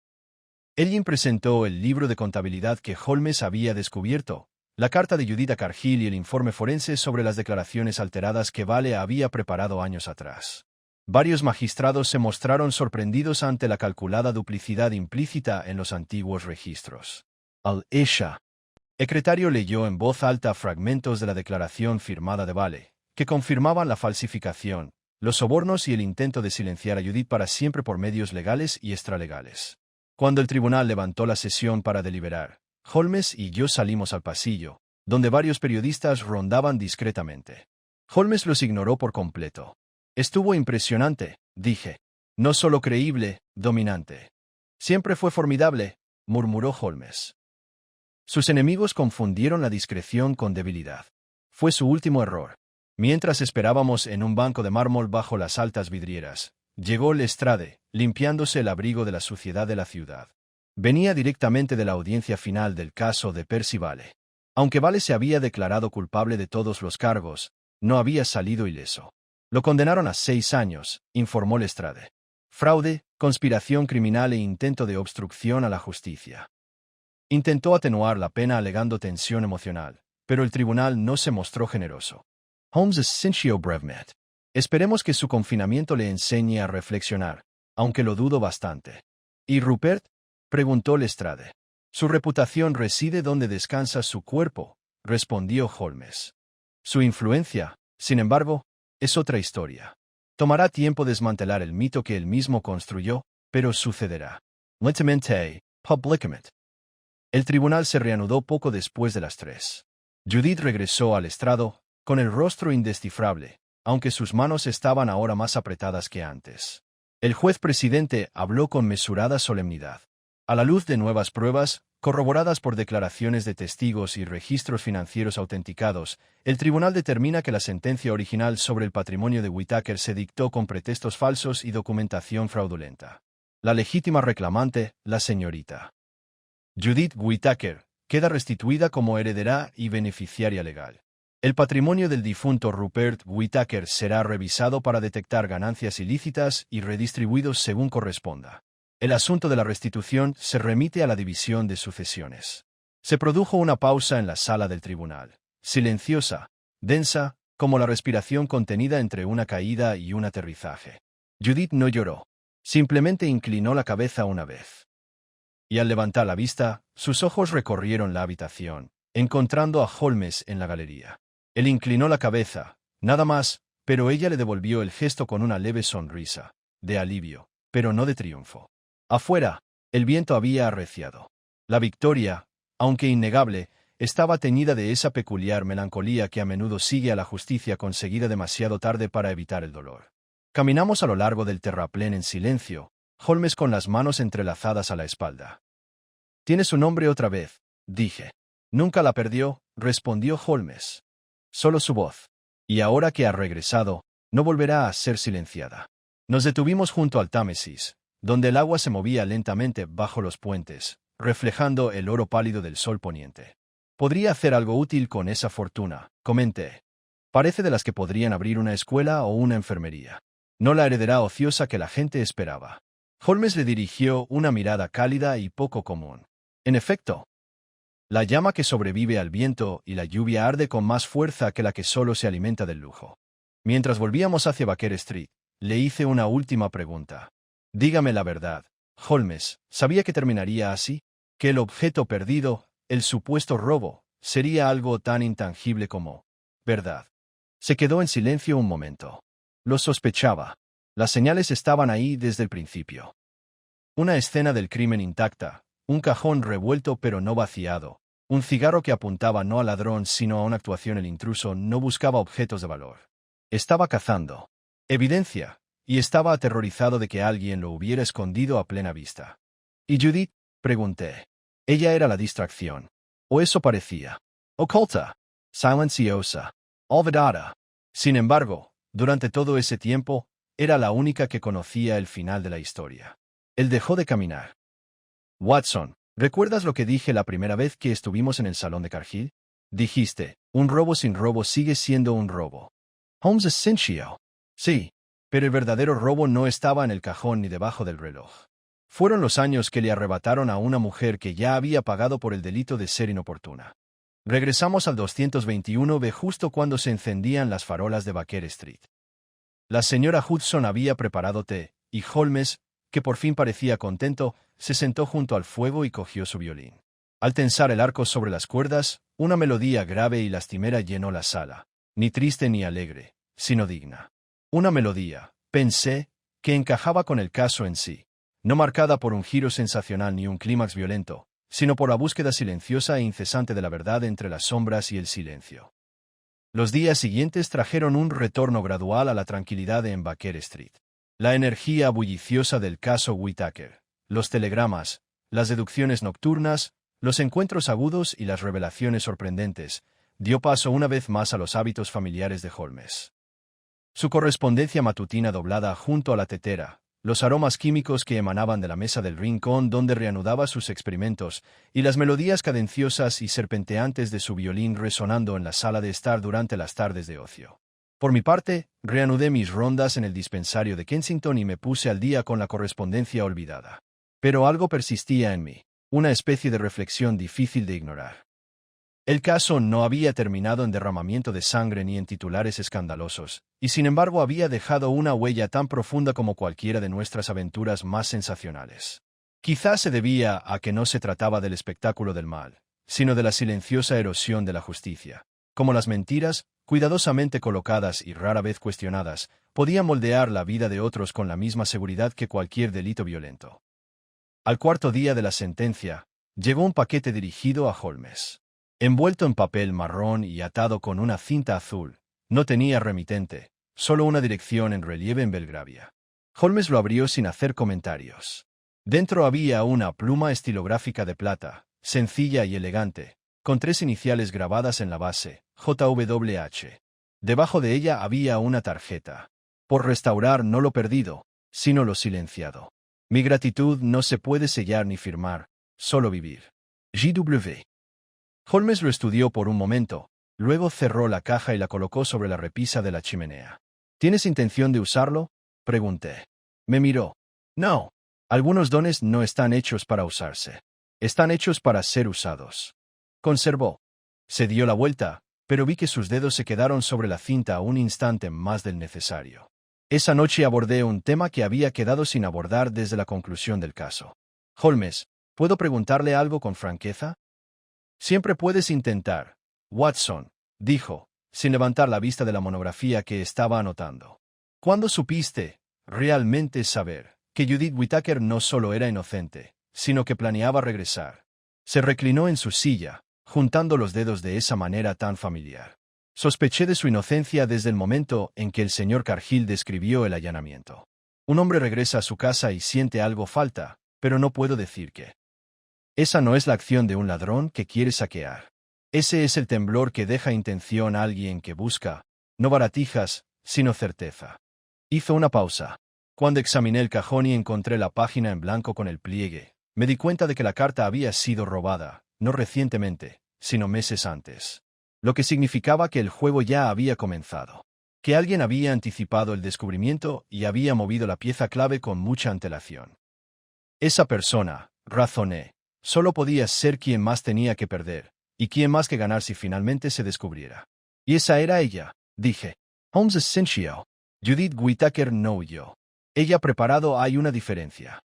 Speaker 1: Elgin presentó el libro de contabilidad que Holmes había descubierto, la carta de Judith a Cargill y el informe forense sobre las declaraciones alteradas que Vale había preparado años atrás. Varios magistrados se mostraron sorprendidos ante la calculada duplicidad implícita en los antiguos registros. Al-Esha. El secretario leyó en voz alta fragmentos de la declaración firmada de Vale, que confirmaban la falsificación, los sobornos y el intento de silenciar a Judith para siempre por medios legales y extralegales. Cuando el tribunal levantó la sesión para deliberar, Holmes y yo salimos al pasillo, donde varios periodistas rondaban discretamente. Holmes los ignoró por completo. Estuvo impresionante, dije. No solo creíble, dominante. Siempre fue formidable, murmuró Holmes. Sus enemigos confundieron la discreción con debilidad. Fue su último error. Mientras esperábamos en un banco de mármol bajo las altas vidrieras, llegó Lestrade, limpiándose el abrigo de la suciedad de la ciudad. Venía directamente de la audiencia final del caso de Percy Vale. Aunque Vale se había declarado culpable de todos los cargos, no había salido ileso. Lo condenaron a 6 años, informó Lestrade. Fraude, conspiración criminal e intento de obstrucción a la justicia. Intentó atenuar la pena alegando tensión emocional, pero el tribunal no se mostró generoso. Holmes sintió brevemente. Esperemos que su confinamiento le enseñe a reflexionar, aunque lo dudo bastante. ¿Y Rupert? Preguntó Lestrade. Su reputación reside donde descansa su cuerpo, respondió Holmes. Su influencia, sin embargo, es otra historia. Tomará tiempo desmantelar el mito que él mismo construyó, pero sucederá. Lentamente, públicamente. El tribunal se reanudó poco después de las 3. Judith regresó al estrado, con el rostro indescifrable, aunque sus manos estaban ahora más apretadas que antes. El juez presidente habló con mesurada solemnidad. A la luz de nuevas pruebas, corroboradas por declaraciones de testigos y registros financieros autenticados, el tribunal determina que la sentencia original sobre el patrimonio de Whittaker se dictó con pretextos falsos y documentación fraudulenta. La legítima reclamante, la señorita Judith Whittaker, queda restituida como heredera y beneficiaria legal. El patrimonio del difunto Rupert Whittaker será revisado para detectar ganancias ilícitas y redistribuidos según corresponda. El asunto de la restitución se remite a la división de sucesiones. Se produjo una pausa en la sala del tribunal, silenciosa, densa, como la respiración contenida entre una caída y un aterrizaje. Judith no lloró, simplemente inclinó la cabeza una vez. Y al levantar la vista, sus ojos recorrieron la habitación, encontrando a Holmes en la galería. Él inclinó la cabeza, nada más, pero ella le devolvió el gesto con una leve sonrisa, de alivio, pero no de triunfo. Afuera, el viento había arreciado. La victoria, aunque innegable, estaba teñida de esa peculiar melancolía que a menudo sigue a la justicia conseguida demasiado tarde para evitar el dolor. Caminamos a lo largo del terraplén en silencio, Holmes con las manos entrelazadas a la espalda. «Tiene su nombre otra vez», dije. «Nunca la perdió», respondió Holmes. «Solo su voz. Y ahora que ha regresado, no volverá a ser silenciada». Nos detuvimos junto al Támesis, donde el agua se movía lentamente bajo los puentes, reflejando el oro pálido del sol poniente. «Podría hacer algo útil con esa fortuna», comenté. «Parece de las que podrían abrir una escuela o una enfermería. No la heredera ociosa que la gente esperaba». Holmes le dirigió una mirada cálida y poco común. En efecto, la llama que sobrevive al viento y la lluvia arde con más fuerza que la que solo se alimenta del lujo. Mientras volvíamos hacia Baker Street, le hice una última pregunta. «Dígame la verdad, Holmes, ¿sabía que terminaría así? ¿Que el objeto perdido, el supuesto robo, sería algo tan intangible como verdad?» Se quedó en silencio un momento. Lo sospechaba. Las señales estaban ahí desde el principio. Una escena del crimen intacta, un cajón revuelto pero no vaciado, un cigarro que apuntaba no al ladrón sino a una actuación. El intruso no buscaba objetos de valor. Estaba cazando evidencia, y estaba aterrorizado de que alguien lo hubiera escondido a plena vista. ¿Y Judith?, pregunté. Ella era la distracción. O eso parecía. Oculta, silenciosa, olvidada. Sin embargo, durante todo ese tiempo, era la única que conocía el final de la historia. Él dejó de caminar. «Watson, ¿recuerdas lo que dije la primera vez que estuvimos en el salón de Cargill? Dijiste, un robo sin robo sigue siendo un robo». Holmes asintió. «Sí, pero el verdadero robo no estaba en el cajón ni debajo del reloj. Fueron los años que le arrebataron a una mujer que ya había pagado por el delito de ser inoportuna». Regresamos al 221B justo cuando se encendían las farolas de Baker Street. La señora Hudson había preparado té, y Holmes, que por fin parecía contento, se sentó junto al fuego y cogió su violín. Al tensar el arco sobre las cuerdas, una melodía grave y lastimera llenó la sala, ni triste ni alegre, sino digna. Una melodía, pensé, que encajaba con el caso en sí, no marcada por un giro sensacional ni un clímax violento, sino por la búsqueda silenciosa e incesante de la verdad entre las sombras y el silencio. Los días siguientes trajeron un retorno gradual a la tranquilidad en Baker Street. La energía bulliciosa del caso Whittaker, los telegramas, las deducciones nocturnas, los encuentros agudos y las revelaciones sorprendentes, dio paso una vez más a los hábitos familiares de Holmes. Su correspondencia matutina doblada junto a la tetera, los aromas químicos que emanaban de la mesa del rincón donde reanudaba sus experimentos, y las melodías cadenciosas y serpenteantes de su violín resonando en la sala de estar durante las tardes de ocio. Por mi parte, reanudé mis rondas en el dispensario de Kensington y me puse al día con la correspondencia olvidada. Pero algo persistía en mí, una especie de reflexión difícil de ignorar. El caso no había terminado en derramamiento de sangre ni en titulares escandalosos, y sin embargo había dejado una huella tan profunda como cualquiera de nuestras aventuras más sensacionales. Quizás se debía a que no se trataba del espectáculo del mal, sino de la silenciosa erosión de la justicia. Como las mentiras, cuidadosamente colocadas y rara vez cuestionadas, podían moldear la vida de otros con la misma seguridad que cualquier delito violento. Al cuarto día de la sentencia, llegó un paquete dirigido a Holmes. Envuelto en papel marrón y atado con una cinta azul, no tenía remitente, solo una dirección en relieve en Belgravia. Holmes lo abrió sin hacer comentarios. Dentro había una pluma estilográfica de plata, sencilla y elegante, con 3 iniciales grabadas en la base, JWH. Debajo de ella había una tarjeta. Por restaurar no lo perdido, sino lo silenciado. Mi gratitud no se puede sellar ni firmar, solo vivir. J.W. Holmes lo estudió por un momento, luego cerró la caja y la colocó sobre la repisa de la chimenea. ¿Tienes intención de usarlo?, pregunté. Me miró. No. Algunos dones no están hechos para usarse. Están hechos para ser usados. Conservó. Se dio la vuelta, pero vi que sus dedos se quedaron sobre la cinta un instante más del necesario. Esa noche abordé un tema que había quedado sin abordar desde la conclusión del caso. Holmes, ¿puedo preguntarle algo con franqueza? Siempre puedes intentar, Watson, dijo, sin levantar la vista de la monografía que estaba anotando. ¿Cuándo supiste, realmente saber, que Judith Whittaker no solo era inocente, sino que planeaba regresar? Se reclinó en su silla, juntando los dedos de esa manera tan familiar. Sospeché de su inocencia desde el momento en que el señor Cargill describió el allanamiento. Un hombre regresa a su casa y siente algo falta, pero no puedo decir qué. Esa no es la acción de un ladrón que quiere saquear. Ese es el temblor que deja intención a alguien que busca, no baratijas, sino certeza. Hizo una pausa. Cuando examiné el cajón y encontré la página en blanco con el pliegue, me di cuenta de que la carta había sido robada, no recientemente, sino meses antes. Lo que significaba que el juego ya había comenzado. Que alguien había anticipado el descubrimiento y había movido la pieza clave con mucha antelación. Esa persona, razoné, solo podía ser quien más tenía que perder, y quien más que ganar si finalmente se descubriera. Y esa era ella, dije. Holmes Essentio. Judith Whittaker no huyó. Ella preparado hay una diferencia.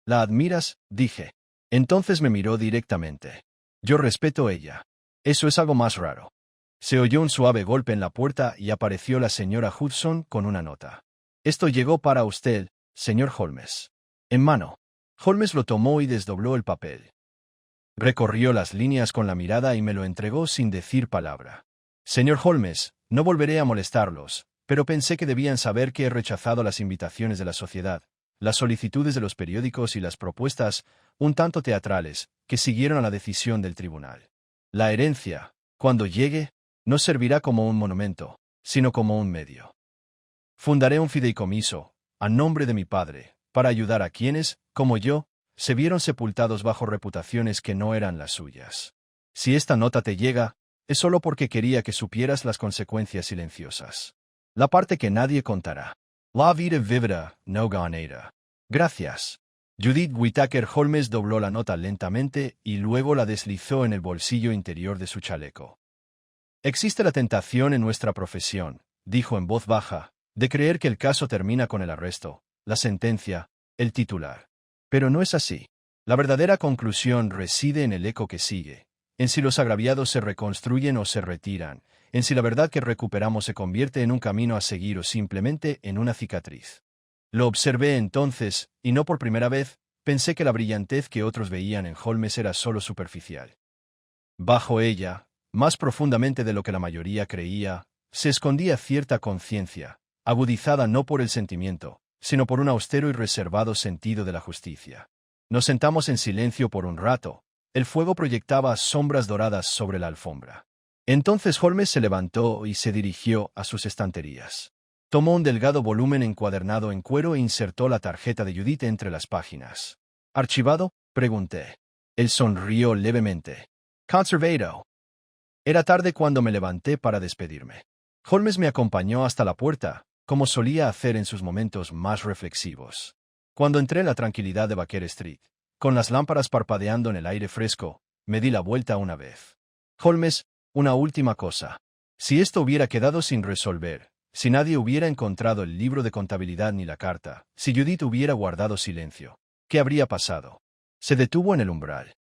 Speaker 1: ¿La admiras?, dije. Entonces me miró directamente. Yo respeto ella. Eso es algo más raro. Se oyó un suave golpe en la puerta y apareció la señora Hudson con una nota. Esto llegó para usted, señor Holmes. En mano. Holmes lo tomó y desdobló el papel. Recorrió las líneas con la mirada y me lo entregó sin decir palabra. Señor Holmes, no volveré a molestarlos, pero pensé que debían saber que he rechazado las invitaciones de la sociedad, las solicitudes de los periódicos y las propuestas, un tanto teatrales, que siguieron a la decisión del tribunal. La herencia, cuando llegue, no servirá como un monumento, sino como un medio. Fundaré un fideicomiso, a nombre de mi padre, para ayudar a quienes, como yo, se vieron sepultados bajo reputaciones que no eran las suyas. Si esta nota te llega, es solo porque quería que supieras las consecuencias silenciosas. La parte que nadie contará. La vida vivida, no ganada. Gracias. Judith Whittaker. Holmes dobló la nota lentamente y luego la deslizó en el bolsillo interior de su chaleco. Existe la tentación en nuestra profesión, dijo en voz baja, de creer que el caso termina con el arresto, la sentencia, el titular. Pero no es así. La verdadera conclusión reside en el eco que sigue, en si los agraviados se reconstruyen o se retiran, en si la verdad que recuperamos se convierte en un camino a seguir o simplemente en una cicatriz. Lo observé entonces, y no por primera vez, pensé que la brillantez que otros veían en Holmes era solo superficial. Bajo ella, más profundamente de lo que la mayoría creía, se escondía cierta conciencia, agudizada no por el sentimiento, sino por un austero y reservado sentido de la justicia. Nos sentamos en silencio por un rato. El fuego proyectaba sombras doradas sobre la alfombra. Entonces Holmes se levantó y se dirigió a sus estanterías. Tomó un delgado volumen encuadernado en cuero e insertó la tarjeta de Judith entre las páginas. ¿Archivado?, pregunté. Él sonrió levemente. Conservado. Era tarde cuando me levanté para despedirme. Holmes me acompañó hasta la puerta, como solía hacer en sus momentos más reflexivos. Cuando entré en la tranquilidad de Baker Street, con las lámparas parpadeando en el aire fresco, me di la vuelta una vez. Holmes, una última cosa. Si esto hubiera quedado sin resolver, si nadie hubiera encontrado el libro de contabilidad ni la carta, si Judith hubiera guardado silencio, ¿qué habría pasado? Se detuvo en el umbral.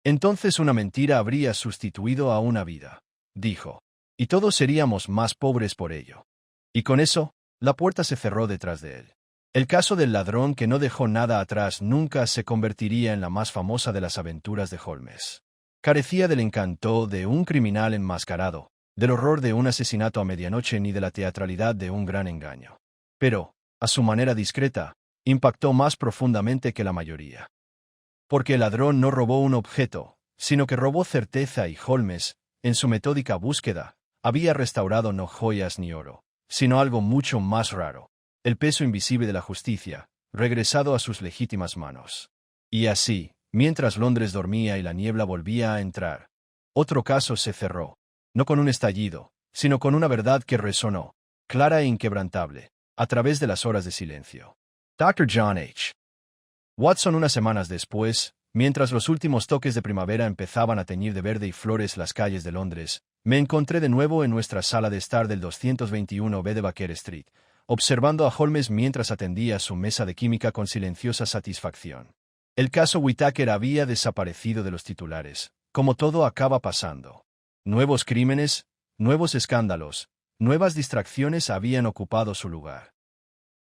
Speaker 1: Entonces una mentira habría sustituido a una vida, dijo, y todos seríamos más pobres por ello. Y con eso, la puerta se cerró detrás de él. El caso del ladrón que no dejó nada atrás nunca se convertiría en la más famosa de las aventuras de Holmes. Carecía del encanto de un criminal enmascarado, del horror de un asesinato a medianoche ni de la teatralidad de un gran engaño. Pero, a su manera discreta, impactó más profundamente que la mayoría. Porque el ladrón no robó un objeto, sino que robó certeza y Holmes, en su metódica búsqueda, había restaurado no joyas ni oro, sino algo mucho más raro, el peso invisible de la justicia, regresado a sus legítimas manos. Y así, mientras Londres dormía y la niebla volvía a entrar, otro caso se cerró, no con un estallido, sino con una verdad que resonó, clara e inquebrantable, a través de las horas de silencio. Dr. John H. Watson. Unas semanas después, mientras los últimos toques de primavera empezaban a teñir de verde y flores las calles de Londres, me encontré de nuevo en nuestra sala de estar del 221B de Baker Street, observando a Holmes mientras atendía su mesa de química con silenciosa satisfacción. El caso Whittaker había desaparecido de los titulares, como todo acaba pasando. Nuevos crímenes, nuevos escándalos, nuevas distracciones habían ocupado su lugar.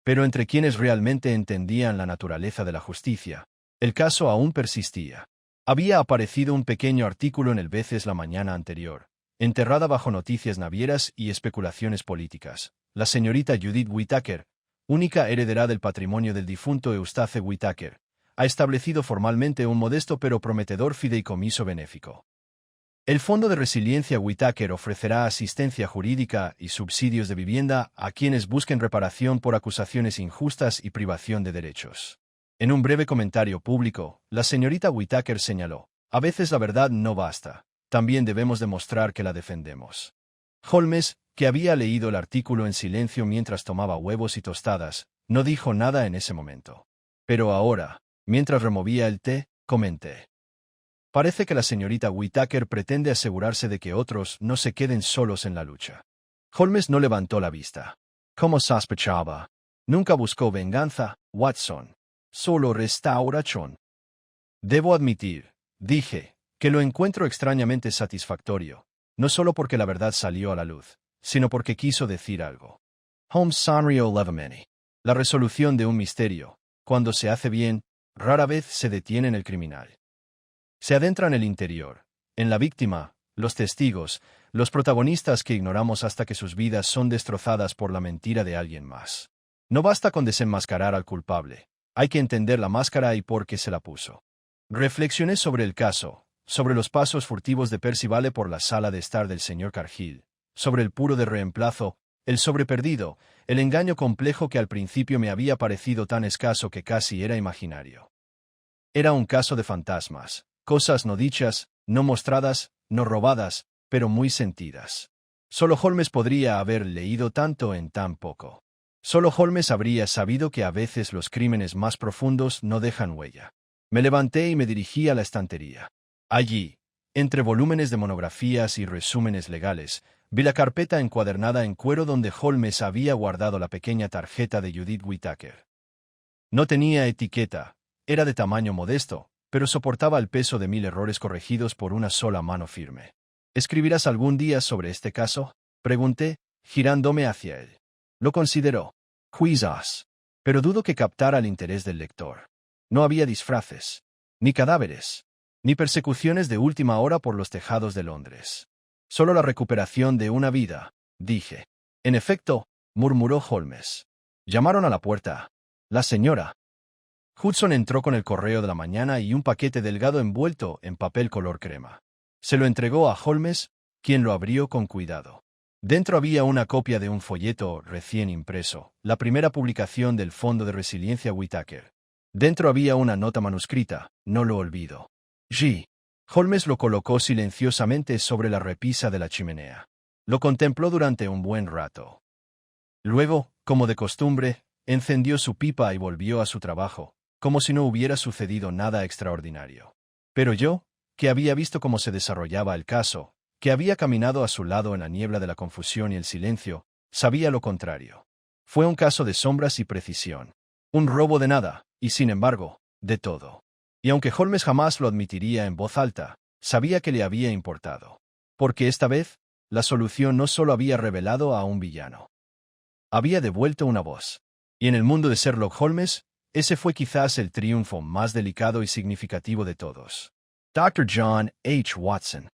Speaker 1: Pero entre quienes realmente entendían la naturaleza de la justicia, el caso aún persistía. Había aparecido un pequeño artículo en el Veces la mañana anterior, enterrada bajo noticias navieras y especulaciones políticas. La señorita Judith Whittaker, única heredera del patrimonio del difunto Eustace Whittaker, ha establecido formalmente un modesto pero prometedor fideicomiso benéfico. El Fondo de Resiliencia Whittaker ofrecerá asistencia jurídica y subsidios de vivienda a quienes busquen reparación por acusaciones injustas y privación de derechos. En un breve comentario público, la señorita Whittaker señaló, a veces la verdad no basta, también debemos demostrar que la defendemos. Holmes, que había leído el artículo en silencio mientras tomaba huevos y tostadas, no dijo nada en ese momento. Pero ahora, mientras removía el té, comenté. Parece que la señorita Whittaker pretende asegurarse de que otros no se queden solos en la lucha. Holmes no levantó la vista. Como sospechaba, nunca buscó venganza, Watson. Solo restauración. Debo admitir, dije, que lo encuentro extrañamente satisfactorio, no solo porque la verdad salió a la luz, sino porque quiso decir algo. Holmes sonrió levemente. La resolución de un misterio, cuando se hace bien, rara vez se detiene en el criminal. Se adentra en el interior, en la víctima, los testigos, los protagonistas que ignoramos hasta que sus vidas son destrozadas por la mentira de alguien más. No basta con desenmascarar al culpable, hay que entender la máscara y por qué se la puso. Reflexioné sobre el caso, sobre los pasos furtivos de Percival por la sala de estar del señor Cargill, sobre el puro de reemplazo, el sobreperdido, el engaño complejo que al principio me había parecido tan escaso que casi era imaginario. Era un caso de fantasmas. Cosas no dichas, no mostradas, no robadas, pero muy sentidas. Solo Holmes podría haber leído tanto en tan poco. Solo Holmes habría sabido que a veces los crímenes más profundos no dejan huella. Me levanté y me dirigí a la estantería. Allí, entre volúmenes de monografías y resúmenes legales, vi la carpeta encuadernada en cuero donde Holmes había guardado la pequeña tarjeta de Judith Whittaker. No tenía etiqueta, era de tamaño modesto, pero soportaba el peso de 1000 errores corregidos por una sola mano firme. ¿Escribirás algún día sobre este caso?, pregunté, girándome hacia él. Lo consideró. Quizás. Pero dudo que captara el interés del lector. No había disfraces, ni cadáveres, ni persecuciones de última hora por los tejados de Londres. Solo la recuperación de una vida, dije. En efecto, murmuró Holmes. Llamaron a la puerta. La señora Hudson entró con el correo de la mañana y un paquete delgado envuelto en papel color crema. Se lo entregó a Holmes, quien lo abrió con cuidado. Dentro había una copia de un folleto recién impreso, la primera publicación del Fondo de Resiliencia Whitaker. Dentro había una nota manuscrita, no lo olvido. G. Holmes lo colocó silenciosamente sobre la repisa de la chimenea. Lo contempló durante un buen rato. Luego, como de costumbre, encendió su pipa y volvió a su trabajo, como si no hubiera sucedido nada extraordinario. Pero yo, que había visto cómo se desarrollaba el caso, que había caminado a su lado en la niebla de la confusión y el silencio, sabía lo contrario. Fue un caso de sombras y precisión. Un robo de nada, y sin embargo, de todo. Y aunque Holmes jamás lo admitiría en voz alta, sabía que le había importado. Porque esta vez, la solución no solo había revelado a un villano. Había devuelto una voz. Y en el mundo de Sherlock Holmes, ese fue quizás el triunfo más delicado y significativo de todos. Dr. John H. Watson.